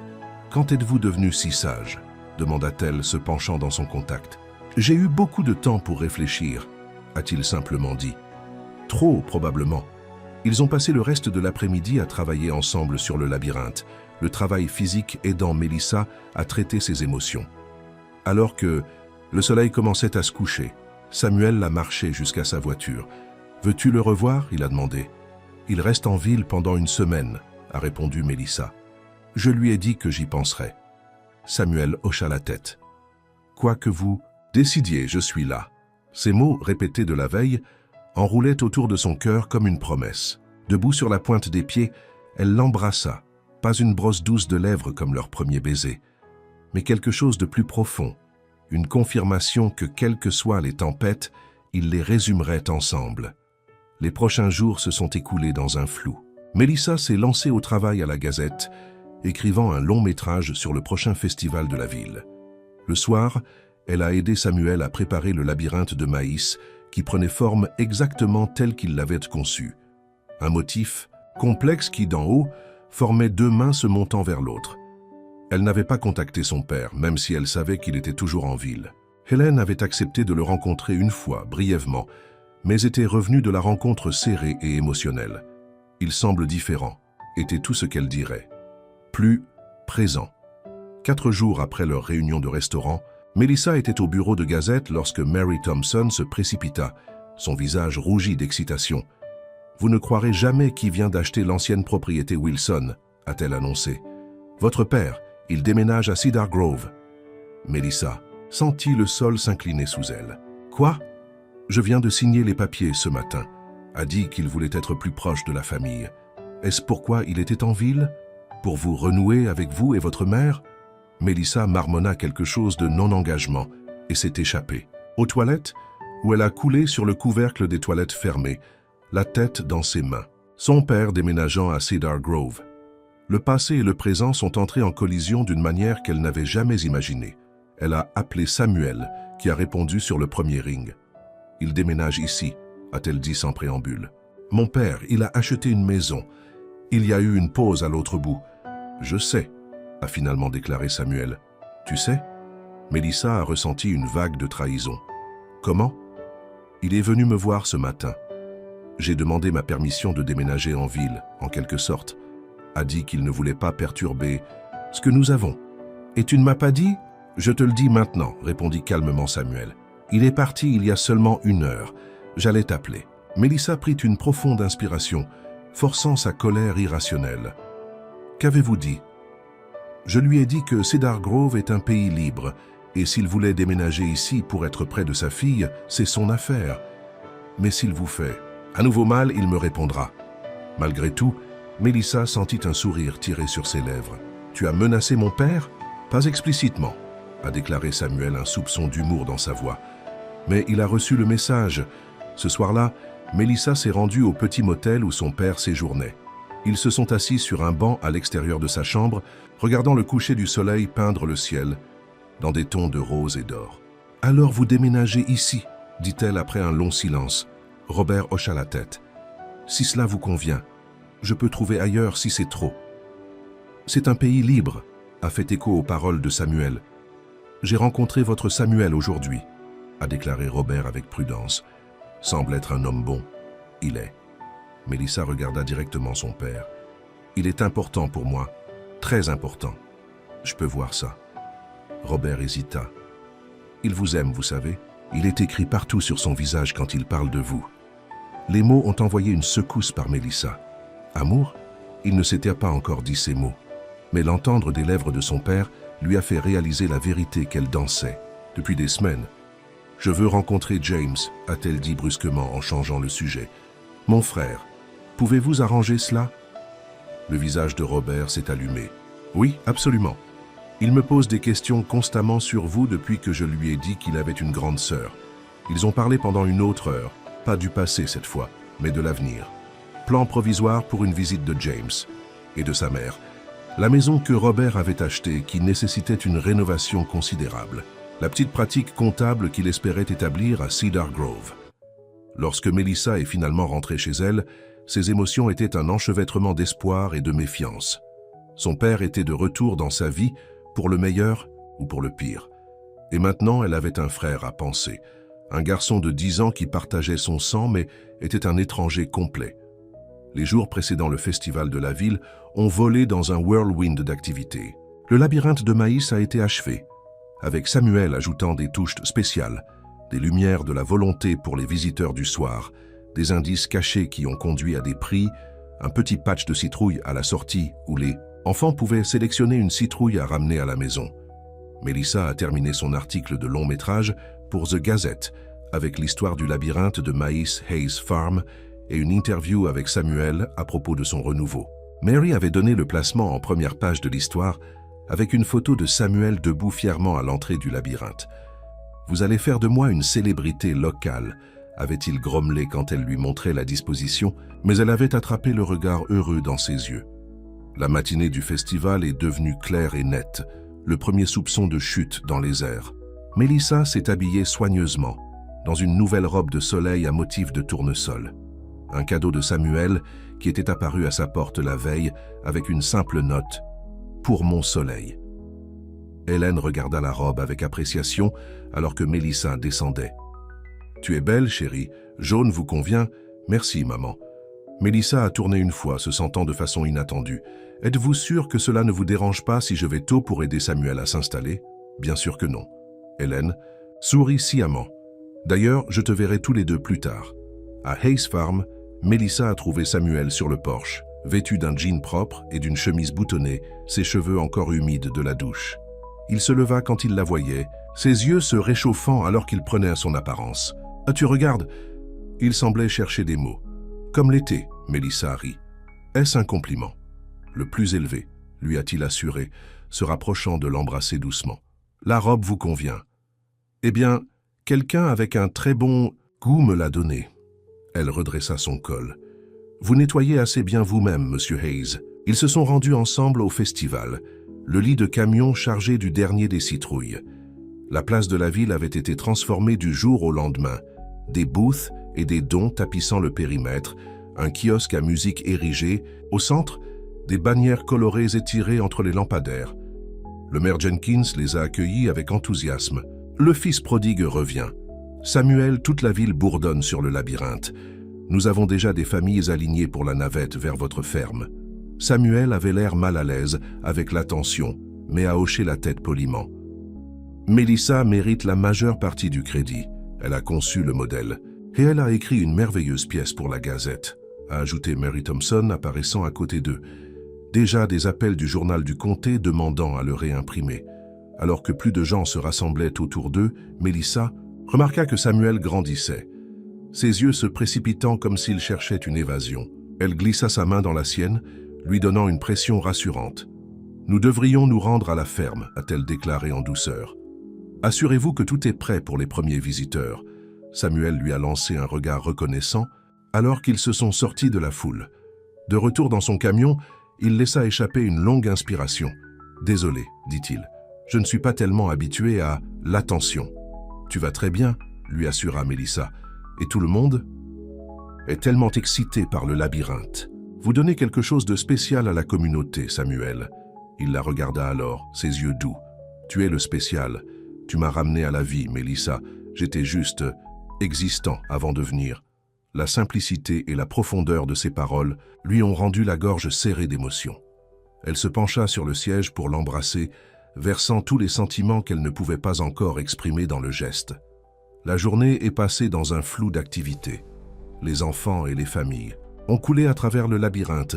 Quand êtes-vous devenu si sage? demanda-t-elle, se penchant dans son contact. J'ai eu beaucoup de temps pour réfléchir, a-t-il simplement dit. Trop, probablement. Ils ont passé le reste de l'après-midi à travailler ensemble sur le labyrinthe, le travail physique aidant Melissa à traiter ses émotions. Alors que le soleil commençait à se coucher, Samuel l'a marché jusqu'à sa voiture. « Veux-tu le revoir ?» il a demandé. « Il reste en ville pendant une semaine », a répondu Melissa. « Je lui ai dit que j'y penserais. » Samuel hocha la tête. « Quoi que vous décidiez, je suis là. » Ces mots, répétés de la veille, enroulaient autour de son cœur comme une promesse. Debout sur la pointe des pieds, elle l'embrassa, pas une brosse douce de lèvres comme leur premier baiser, mais quelque chose de plus profond, une confirmation que, quelles que soient les tempêtes, ils les résumeraient ensemble. Les prochains jours se sont écoulés dans un flou. Melissa s'est lancée au travail à la Gazette, écrivant un long métrage sur le prochain festival de la ville. Le soir, elle a aidé Samuel à préparer le labyrinthe de maïs qui prenait forme exactement tel qu'il l'avait conçu. Un motif complexe qui, d'en haut, formait deux mains se montant vers l'autre. Elle n'avait pas contacté son père, même si elle savait qu'il était toujours en ville. Hélène avait accepté de le rencontrer une fois, brièvement, mais était revenue de la rencontre serrée et émotionnelle. Il semble différent, était tout ce qu'elle dirait. Plus présent. 4 jours après leur réunion de restaurant, Melissa était au bureau de Gazette lorsque Mary Thompson se précipita, son visage rougi d'excitation. « Vous ne croirez jamais qui vient d'acheter l'ancienne propriété Wilson », a-t-elle annoncé. « Votre père, il déménage à Cedar Grove. » Melissa sentit le sol s'incliner sous elle. « Quoi ? Je viens de signer les papiers ce matin. » A dit qu'il voulait être plus proche de la famille. Est-ce pourquoi il était en ville? Pour vous renouer avec vous et votre mère? Melissa marmonna quelque chose de non-engagement et s'est échappée. Aux toilettes, où elle a coulé sur le couvercle des toilettes fermées, la tête dans ses mains. Son père déménageant à Cedar Grove. Le passé et le présent sont entrés en collision d'une manière qu'elle n'avait jamais imaginée. Elle a appelé Samuel, qui a répondu sur le premier ring. « Il déménage ici », a-t-elle dit sans préambule. « Mon père, il a acheté une maison. Il y a eu une pause à l'autre bout. »« Je sais », a finalement déclaré Samuel. « Tu sais ?» Melissa a ressenti une vague de trahison. « Comment ?»« Il est venu me voir ce matin. J'ai demandé ma permission de déménager en ville, en quelque sorte. A dit qu'il ne voulait pas perturber ce que nous avons. »« Et tu ne m'as pas dit ?»« Je te le dis maintenant, » répondit calmement Samuel. « Il est parti il y a seulement 1 heure. J'allais t'appeler. » Melissa prit une profonde inspiration, forçant sa colère irrationnelle. « Qu'avez-vous dit ?» ?»« Je lui ai dit que Cedar Grove est un pays libre, et s'il voulait déménager ici pour être près de sa fille, c'est son affaire. Mais s'il vous fait à nouveau mal, il me répondra. » Malgré tout, Melissa sentit un sourire tirer sur ses lèvres. « Tu as menacé mon père ?»« Pas explicitement, » a déclaré Samuel, un soupçon d'humour dans sa voix. « Mais il a reçu le message. » Ce soir-là, Melissa s'est rendue au petit motel où son père séjournait. Ils se sont assis sur un banc à l'extérieur de sa chambre, regardant le coucher du soleil peindre le ciel, dans des tons de rose et d'or. « Alors vous déménagez ici ?» dit-elle après un long silence. Robert hocha la tête. « Si cela vous convient, je peux trouver ailleurs si c'est trop. »« C'est un pays libre », a fait écho aux paroles de Samuel. « J'ai rencontré votre Samuel aujourd'hui », a déclaré Robert avec prudence. « Semble être un homme bon. Il est. » Melissa regarda directement son père. « Il est important pour moi, très important. Je peux voir ça. » Robert hésita. « Il vous aime, vous savez. Il est écrit partout sur son visage quand il parle de vous. » Les mots ont envoyé une secousse par Melissa. Amour? Il ne s'était pas encore dit ces mots. Mais l'entendre des lèvres de son père lui a fait réaliser la vérité qu'elle dansait, depuis des semaines. « Je veux rencontrer James », a-t-elle dit brusquement en changeant le sujet. « Mon frère, pouvez-vous arranger cela ?» Le visage de Robert s'est allumé. « Oui, absolument. Il me pose des questions constamment sur vous depuis que je lui ai dit qu'il avait une grande sœur. Ils ont parlé pendant une autre heure, pas du passé cette fois, mais de l'avenir. Plan provisoire pour une visite de James et de sa mère. La maison que Robert avait achetée qui nécessitait une rénovation considérable. La petite pratique comptable qu'il espérait établir à Cedar Grove. » Lorsque Melissa est finalement rentrée chez elle, ses émotions étaient un enchevêtrement d'espoir et de méfiance. Son père était de retour dans sa vie, pour le meilleur ou pour le pire. Et maintenant, elle avait un frère à penser, un garçon de 10 ans qui partageait son sang mais était un étranger complet. Les jours précédant le festival de la ville, on volait dans un whirlwind d'activités. Le labyrinthe de maïs a été achevé, avec Samuel ajoutant des touches spéciales, des lumières de la volonté pour les visiteurs du soir, des indices cachés qui ont conduit à des prix, un petit patch de citrouille à la sortie où les enfants pouvaient sélectionner une citrouille à ramener à la maison. Mélissa a terminé son article de long métrage pour The Gazette avec l'histoire du labyrinthe de Maïs Hayes Farm et une interview avec Samuel à propos de son renouveau. Mary avait donné le placement en première page de l'histoire avec une photo de Samuel debout fièrement à l'entrée du labyrinthe. « Vous allez faire de moi une célébrité locale », avait-il grommelé quand elle lui montrait la disposition, mais elle avait attrapé le regard heureux dans ses yeux. La matinée du festival est devenue claire et nette, le premier soupçon de chute dans les airs. Mélissa s'est habillée soigneusement, dans une nouvelle robe de soleil à motif de tournesol. Un cadeau de Samuel qui était apparu à sa porte la veille avec une simple note « Pour mon soleil ». Hélène regarda la robe avec appréciation alors que Mélissa descendait. « Tu es belle, chérie. Jaune vous convient. Merci, maman. » Mélissa a tourné une fois, se sentant de façon inattendue. « Êtes-vous sûr que cela ne vous dérange pas si je vais tôt pour aider Samuel à s'installer ?»« Bien sûr que non. » Hélène sourit sciemment. « D'ailleurs, je te verrai tous les deux plus tard. » À Hayes Farm, Mélissa a trouvé Samuel sur le porche, vêtu d'un jean propre et d'une chemise boutonnée, ses cheveux encore humides de la douche. Il se leva quand il la voyait, ses yeux se réchauffant alors qu'il prenait à son apparence. « Ah, tu regardes !» Il semblait chercher des mots. « Comme l'été », Mélissa rit. « Est-ce un compliment ?»« Le plus élevé », lui a-t-il assuré, se rapprochant de l'embrasser doucement. « La robe vous convient. »« Eh bien, quelqu'un avec un très bon goût me l'a donné. » Elle redressa son col. « Vous nettoyez assez bien vous-même, Monsieur Hayes. » Ils se sont rendus ensemble au festival, le lit de camion chargé du dernier des citrouilles. La place de la ville avait été transformée du jour au lendemain. Des booths et des dons tapissant le périmètre, un kiosque à musique érigé, au centre, des bannières colorées étirées entre les lampadaires. Le maire Jenkins les a accueillis avec enthousiasme. Le fils prodigue revient. Samuel, toute la ville bourdonne sur le labyrinthe. Nous avons déjà des familles alignées pour la navette vers votre ferme. Samuel avait l'air mal à l'aise avec l'attention, mais a hoché la tête poliment. Mélissa mérite la majeure partie du crédit. Elle a conçu le modèle. Et elle a écrit une merveilleuse pièce pour la Gazette, a ajouté Mary Thompson apparaissant à côté d'eux. Déjà des appels du journal du comté demandant à le réimprimer. Alors que plus de gens se rassemblaient autour d'eux, Mélissa remarqua que Samuel grandissait, ses yeux se précipitant comme s'il cherchait une évasion. Elle glissa sa main dans la sienne, lui donnant une pression rassurante. « Nous devrions nous rendre à la ferme », a-t-elle déclaré en douceur. « Assurez-vous que tout est prêt pour les premiers visiteurs. » Samuel lui a lancé un regard reconnaissant alors qu'ils se sont sortis de la foule. De retour dans son camion, il laissa échapper une longue inspiration. « Désolé, dit-il, je ne suis pas tellement habitué à l'attention. »« Tu vas très bien, » lui assura Mélissa. « Et tout le monde est tellement excité par le labyrinthe. Vous donnez quelque chose de spécial à la communauté, Samuel. » Il la regarda alors, ses yeux doux. « Tu es le spécial. Tu m'as ramené à la vie, Mélissa. J'étais juste existant avant de venir. » La simplicité et la profondeur de ses paroles lui ont rendu la gorge serrée d'émotion. Elle se pencha sur le siège pour l'embrasser, versant tous les sentiments qu'elle ne pouvait pas encore exprimer dans le geste. La journée est passée dans un flou d'activités. Les enfants et les familles ont coulé à travers le labyrinthe,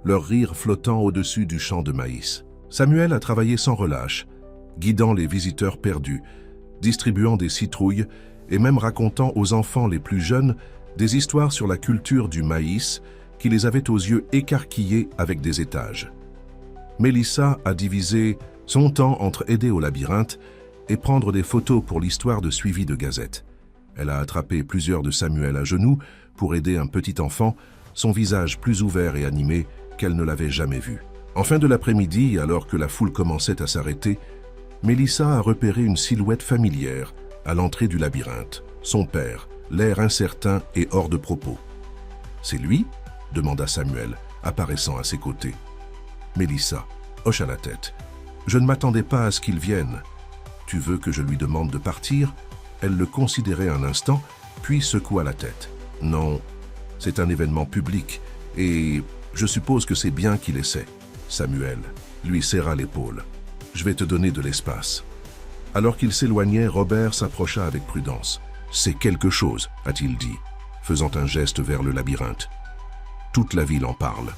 leur rire flottant au-dessus du champ de maïs. Samuel a travaillé sans relâche, guidant les visiteurs perdus, distribuant des citrouilles et même racontant aux enfants les plus jeunes des histoires sur la culture du maïs qui les avaient aux yeux écarquillés avec des étages. Mélissa a divisé son temps entre aider au labyrinthe et prendre des photos pour l'histoire de suivi de Gazette. Elle a attrapé plusieurs de Samuel à genoux pour aider un petit enfant, son visage plus ouvert et animé qu'elle ne l'avait jamais vu. En fin de l'après-midi, alors que la foule commençait à s'arrêter, Mélissa a repéré une silhouette familière à l'entrée du labyrinthe. Son père, l'air incertain et hors de propos. « C'est lui ?» demanda Samuel, apparaissant à ses côtés. Mélissa hocha la tête. « Je ne m'attendais pas à ce qu'il vienne. Tu veux que je lui demande de partir » Elle le considérait un instant, puis secoua la tête. « Non, c'est un événement public, et je suppose que c'est bien qu'il essaie. » Samuel lui serra l'épaule. « Je vais te donner de l'espace. » Alors qu'il s'éloignait, Robert s'approcha avec prudence. « C'est quelque chose, a-t-il dit, faisant un geste vers le labyrinthe. Toute la ville en parle.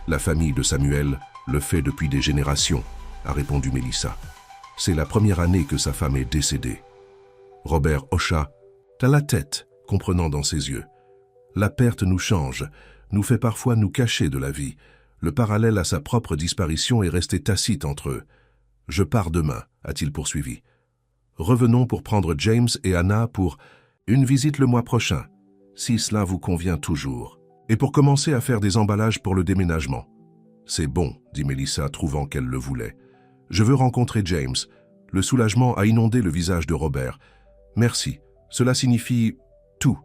La famille de Samuel le fait depuis des générations, a répondu Mélissa. C'est la première année que sa femme est décédée. Robert hocha la tête, comprenant dans ses yeux. La perte nous change, nous fait parfois nous cacher de la vie. Le parallèle à sa propre disparition est resté tacite entre eux. Je pars demain, a-t-il poursuivi. Revenons pour prendre James et Anna pour une visite le mois prochain, si cela vous convient toujours, et pour commencer à faire des emballages pour le déménagement. C'est bon, dit Mélissa, trouvant qu'elle le voulait. Je veux rencontrer James. Le soulagement a inondé le visage de Robert. Merci, cela signifie tout.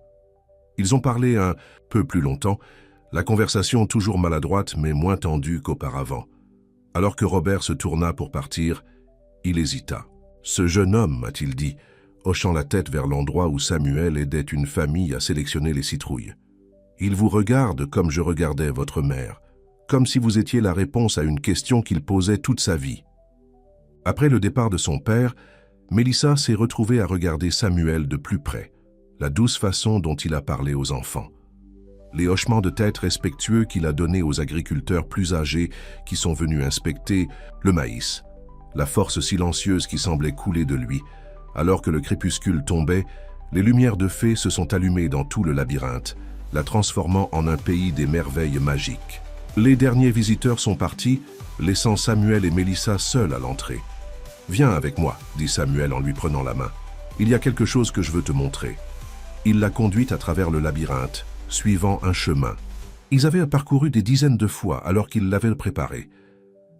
Ils ont parlé un peu plus longtemps, la conversation toujours maladroite mais moins tendue qu'auparavant. Alors que Robert se tourna pour partir, il hésita. « Ce jeune homme, m'a-t-il dit, hochant la tête vers l'endroit où Samuel aidait une famille à sélectionner les citrouilles. Il vous regarde comme je regardais votre mère, comme si vous étiez la réponse à une question qu'il posait toute sa vie. » Après le départ de son père, Mélissa s'est retrouvée à regarder Samuel de plus près, la douce façon dont il a parlé aux enfants. Les hochements de tête respectueux qu'il a donnés aux agriculteurs plus âgés qui sont venus inspecter le maïs, la force silencieuse qui semblait couler de lui. Alors que le crépuscule tombait, les lumières de fées se sont allumées dans tout le labyrinthe, la transformant en un pays des merveilles magiques. Les derniers visiteurs sont partis, laissant Samuel et Mélissa seuls à l'entrée. « Viens avec moi, » dit Samuel en lui prenant la main. « Il y a quelque chose que je veux te montrer. » Il l'a conduite à travers le labyrinthe, suivant un chemin. Ils avaient parcouru des dizaines de fois alors qu'ils l'avaient préparé.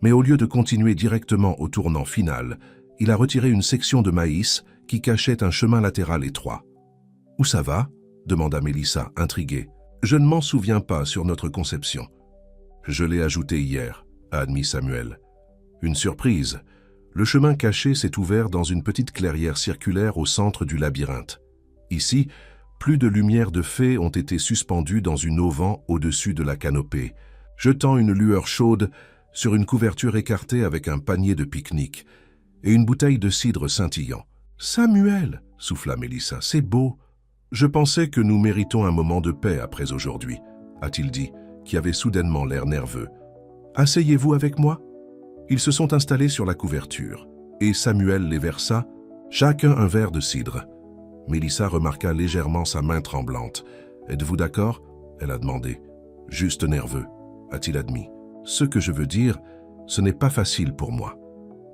Mais au lieu de continuer directement au tournant final, il a retiré une section de maïs qui cachait un chemin latéral étroit. « Où ça va ?» demanda Mélissa, intriguée. « Je ne m'en souviens pas sur notre conception. »« Je l'ai ajouté hier, » a admis Samuel. « Une surprise. Le chemin caché s'est ouvert dans une petite clairière circulaire au centre du labyrinthe. Ici, plus de lumières de fées ont été suspendues dans une auvent au-dessus de la canopée, jetant une lueur chaude sur une couverture écartée avec un panier de pique-nique et une bouteille de cidre scintillant. « Samuel !» souffla Mélissa, « c'est beau. Je pensais que nous méritons un moment de paix après aujourd'hui, » a-t-il dit, qui avait soudainement l'air nerveux. « Asseyez-vous avec moi ?» Ils se sont installés sur la couverture, et Samuel les versa, chacun un verre de cidre. Mélissa remarqua légèrement sa main tremblante. « Êtes-vous d'accord ?» elle a demandé. « Juste nerveux, » a-t-il admis. « Ce que je veux dire, ce n'est pas facile pour moi. »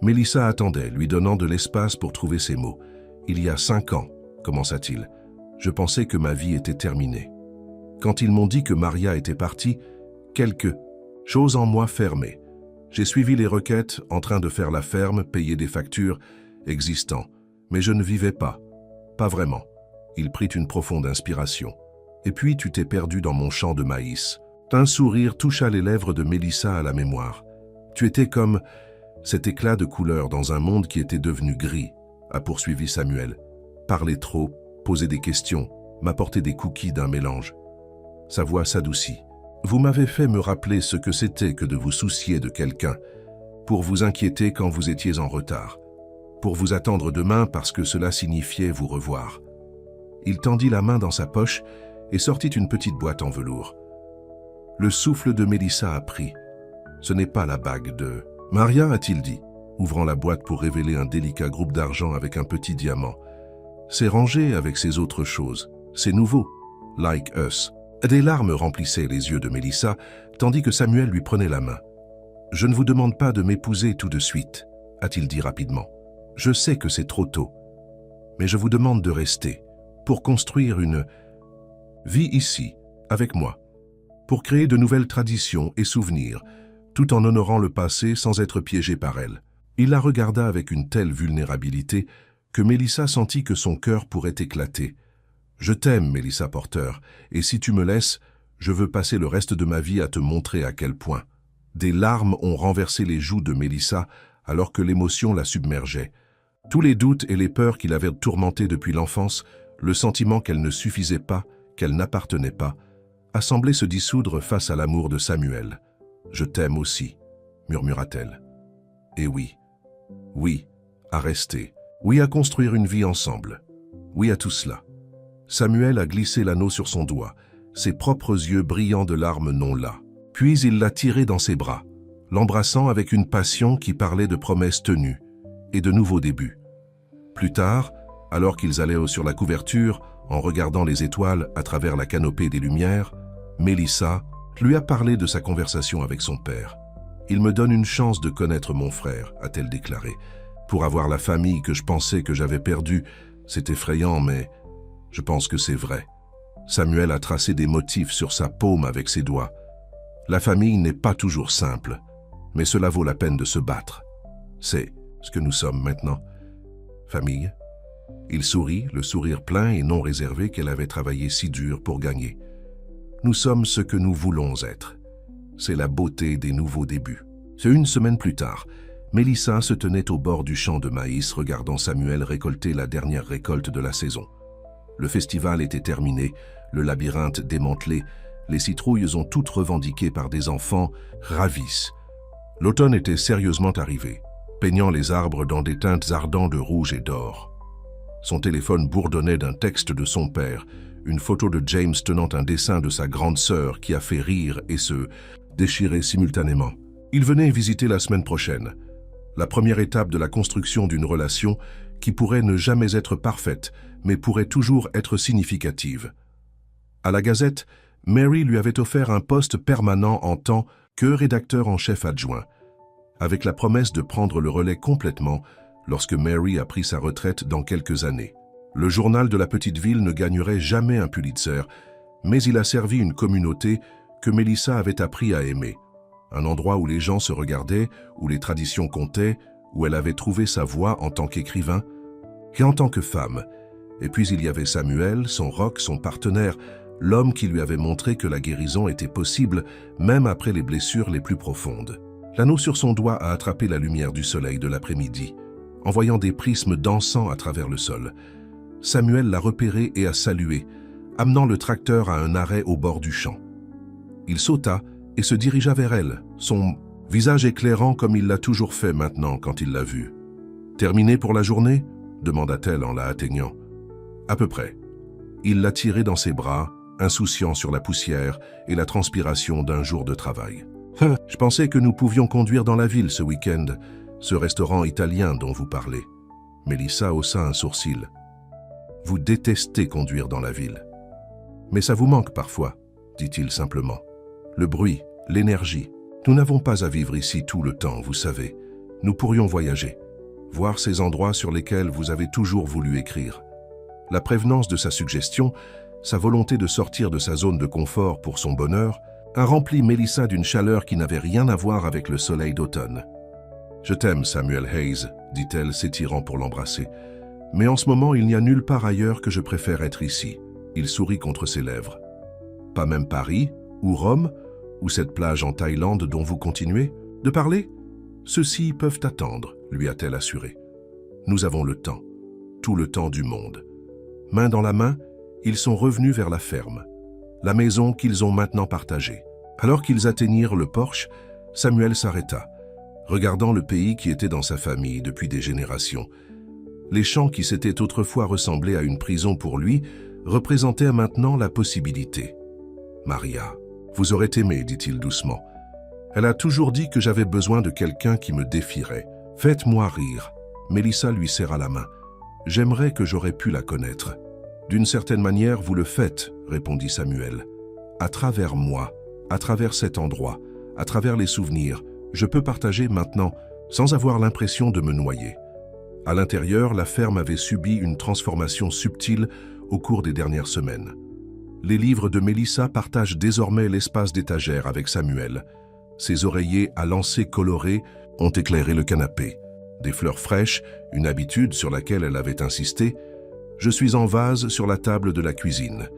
Mélissa attendait, lui donnant de l'espace pour trouver ses mots. « Il y a 5 ans, commença-t-il, je pensais que ma vie était terminée. Quand ils m'ont dit que Maria était partie, quelque chose en moi fermait. J'ai suivi les requêtes, en train de faire la ferme, payer des factures, existant. Mais je ne vivais pas. Pas vraiment. » Il prit une profonde inspiration. « Et puis tu t'es perdu dans mon champ de maïs. » Un sourire toucha les lèvres de Mélissa à la mémoire. « Tu étais comme cet éclat de couleur dans un monde qui était devenu gris, » a poursuivi Samuel. « Parler trop, poser des questions, m'apporter des cookies d'un mélange. » Sa voix s'adoucit. « Vous m'avez fait me rappeler ce que c'était que de vous soucier de quelqu'un, pour vous inquiéter quand vous étiez en retard, pour vous attendre demain parce que cela signifiait vous revoir. » Il tendit la main dans sa poche et sortit une petite boîte en velours. Le souffle de Mélissa a pris. « Ce n'est pas la bague de... » « Maria, a-t-il dit, ouvrant la boîte pour révéler un délicat groupe d'argent avec un petit diamant. « C'est rangé avec ces autres choses. C'est nouveau. Like us. » Des larmes remplissaient les yeux de Mélissa, tandis que Samuel lui prenait la main. « Je ne vous demande pas de m'épouser tout de suite, » a-t-il dit rapidement. « Je sais que c'est trop tôt. Mais je vous demande de rester, pour construire une vie ici, avec moi, pour créer de nouvelles traditions et souvenirs, tout en honorant le passé sans être piégé par elle. » Il la regarda avec une telle vulnérabilité que Mélissa sentit que son cœur pourrait éclater. « Je t'aime, Mélissa Porter, et si tu me laisses, je veux passer le reste de ma vie à te montrer à quel point. » Des larmes ont renversé les joues de Mélissa alors que l'émotion la submergeait. Tous les doutes et les peurs qui l'avaient tourmentée depuis l'enfance, le sentiment qu'elle ne suffisait pas, qu'elle n'appartenait pas, a semblé se dissoudre face à l'amour de Samuel. « Je t'aime aussi », murmura-t-elle. Et oui, à rester, oui à construire une vie ensemble, oui à tout cela. Samuel a glissé l'anneau sur son doigt, ses propres yeux brillants de larmes non là. Puis il l'a tiré dans ses bras, l'embrassant avec une passion qui parlait de promesses tenues et de nouveaux débuts. Plus tard, alors qu'ils allaient sur la couverture, en regardant les étoiles à travers la canopée des lumières, Mélissa lui a parlé de sa conversation avec son père. « Il me donne une chance de connaître mon frère », a-t-elle déclaré. « Pour avoir la famille que je pensais que j'avais perdue, c'est effrayant, mais je pense que c'est vrai. » Samuel a tracé des motifs sur sa paume avec ses doigts. La famille n'est pas toujours simple, mais cela vaut la peine de se battre. C'est ce que nous sommes maintenant. Famille. Il sourit, le sourire plein et non réservé qu'elle avait travaillé si dur pour gagner. Nous sommes ce que nous voulons être. C'est la beauté des nouveaux débuts. C'est une semaine plus tard. Mélissa se tenait au bord du champ de maïs regardant Samuel récolter la dernière récolte de la saison. Le festival était terminé, le labyrinthe démantelé, les citrouilles ont toutes revendiquées par des enfants ravissent. L'automne était sérieusement arrivé, peignant les arbres dans des teintes ardentes de rouge et d'or. Son téléphone bourdonnait d'un texte de son père, une photo de James tenant un dessin de sa grande sœur qui a fait rire et se déchirer simultanément. Il venait visiter la semaine prochaine, la première étape de la construction d'une relation qui pourrait ne jamais être parfaite, mais pourrait toujours être significative. À la Gazette, Mary lui avait offert un poste permanent en tant que rédacteur en chef adjoint, avec la promesse de prendre le relais complètement lorsque Mary a pris sa retraite dans quelques années. Le journal de la petite ville ne gagnerait jamais un Pulitzer, mais il a servi une communauté que Mélissa avait appris à aimer. Un endroit où les gens se regardaient, où les traditions comptaient, où elle avait trouvé sa voie en tant qu'écrivain et en tant que femme. Et puis il y avait Samuel, son rock, son partenaire, l'homme qui lui avait montré que la guérison était possible même après les blessures les plus profondes. L'anneau sur son doigt a attrapé la lumière du soleil de l'après-midi, envoyant des prismes dansant à travers le sol. Samuel l'a repéré et a salué, amenant le tracteur à un arrêt au bord du champ. Il sauta et se dirigea vers elle, son visage éclairant comme il l'a toujours fait maintenant quand il l'a vue. « Terminé pour la journée ?» demanda-t-elle en la atteignant. « À peu près. » Il l'a tirée dans ses bras, insouciant sur la poussière et la transpiration d'un jour de travail. « Je pensais que nous pouvions conduire dans la ville ce week-end, ce restaurant italien dont vous parlez. » Mélissa haussa un sourcil. « Vous détestez conduire dans la ville. Mais ça vous manque parfois, dit-il simplement. Le bruit, l'énergie. Nous n'avons pas à vivre ici tout le temps, vous savez. Nous pourrions voyager, voir ces endroits sur lesquels vous avez toujours voulu écrire. » La prévenance de sa suggestion, sa volonté de sortir de sa zone de confort pour son bonheur, a rempli Mélissa d'une chaleur qui n'avait rien à voir avec le soleil d'automne. « Je t'aime, Samuel Hayes, dit-elle, s'étirant pour l'embrasser. Mais en ce moment, il n'y a nulle part ailleurs que je préfère être ici. » Il sourit contre ses lèvres. « Pas même Paris, ou Rome, ou cette plage en Thaïlande dont vous continuez de parler ? Ceux-ci peuvent attendre, lui a-t-elle assuré. Nous avons le temps, tout le temps du monde. Main dans la main, ils sont revenus vers la ferme, la maison qu'ils ont maintenant partagée. Alors qu'ils atteignirent le porche, Samuel s'arrêta, regardant le pays qui était dans sa famille depuis des générations. Les champs qui s'étaient autrefois ressemblés à une prison pour lui représentaient maintenant la possibilité. « Maria, vous aurez aimé, dit-il doucement. Elle a toujours dit que j'avais besoin de quelqu'un qui me défierait. Faites-moi rire. » Mélissa lui serra la main. « J'aimerais que j'aurais pu la connaître. » « D'une certaine manière, vous le faites, répondit Samuel. « À travers moi, à travers cet endroit, à travers les souvenirs, je peux partager maintenant sans avoir l'impression de me noyer. » À l'intérieur, la ferme avait subi une transformation subtile au cours des dernières semaines. Les livres de Mélissa partagent désormais l'espace d'étagère avec Samuel. Ses oreillers à lancers colorés ont éclairé le canapé. Des fleurs fraîches, une habitude sur laquelle elle avait insisté. Je suis en vase sur la table de la cuisine.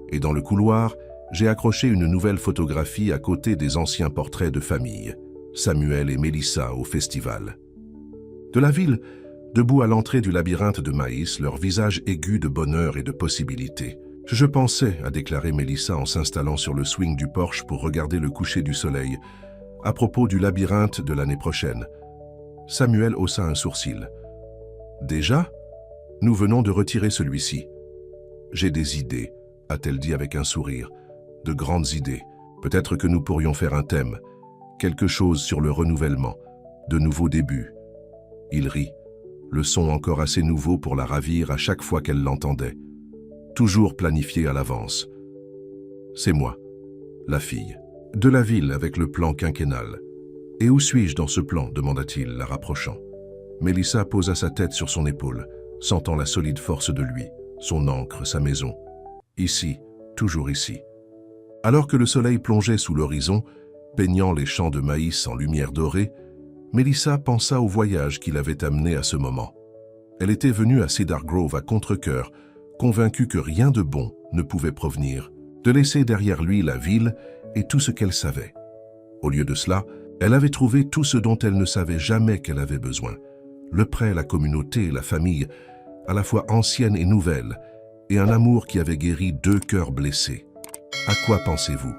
Et dans le couloir, j'ai accroché une nouvelle photographie à côté des anciens portraits de famille. Samuel et Mélissa au festival. De la ville, debout à l'entrée du labyrinthe de maïs, leur visage aigu de bonheur et de possibilités. « Je pensais », a déclaré Mélissa en s'installant sur le swing du porche pour regarder le coucher du soleil, à propos du labyrinthe de l'année prochaine. Samuel haussa un sourcil. « Déjà ? Nous venons de retirer celui-ci. »« J'ai des idées, » a-t-elle dit avec un sourire. « De grandes idées. Peut-être que nous pourrions faire un thème. Quelque chose sur le renouvellement. De nouveaux débuts. » Il rit, le son encore assez nouveau pour la ravir à chaque fois qu'elle l'entendait. Toujours planifié à l'avance. « C'est moi, la fille. De la ville avec le plan quinquennal. »« Et où suis-je dans ce plan ?» demanda-t-il, la rapprochant. Mélissa posa sa tête sur son épaule, sentant la solide force de lui, son ancre, sa maison. Ici, toujours ici. Alors que le soleil plongeait sous l'horizon, peignant les champs de maïs en lumière dorée, Mélissa pensa au voyage qui l'avait amenée à ce moment. Elle était venue à Cedar Grove à contre-cœur, convaincue que rien de bon ne pouvait provenir, de laisser derrière lui la ville et tout ce qu'elle savait. Au lieu de cela, elle avait trouvé tout ce dont elle ne savait jamais qu'elle avait besoin. Le prêt, la communauté, la famille, à la fois ancienne et nouvelle, et un amour qui avait guéri 2 cœurs blessés. « À quoi pensez-vous »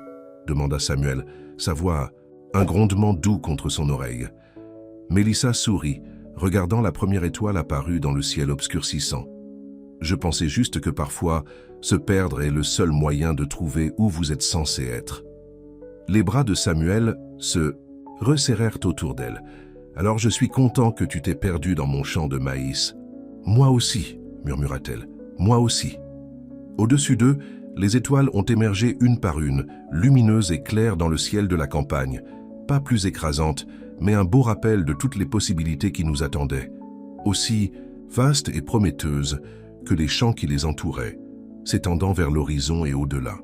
demanda Samuel, sa voix un grondement doux contre son oreille. Mélissa sourit, regardant la première étoile apparue dans le ciel obscurcissant. « Je pensais juste que parfois, se perdre est le seul moyen de trouver où vous êtes censé être. » Les bras de Samuel se resserrèrent autour d'elle. « Alors je suis content que tu t'es perdu dans mon champ de maïs. »« Moi aussi, » murmura-t-elle, « moi aussi. » Au-dessus d'eux, les étoiles ont émergé une par une, lumineuses et claires dans le ciel de la campagne, pas plus écrasantes, mais un beau rappel de toutes les possibilités qui nous attendaient, aussi vastes et prometteuses que les champs qui les entouraient, s'étendant vers l'horizon et au-delà.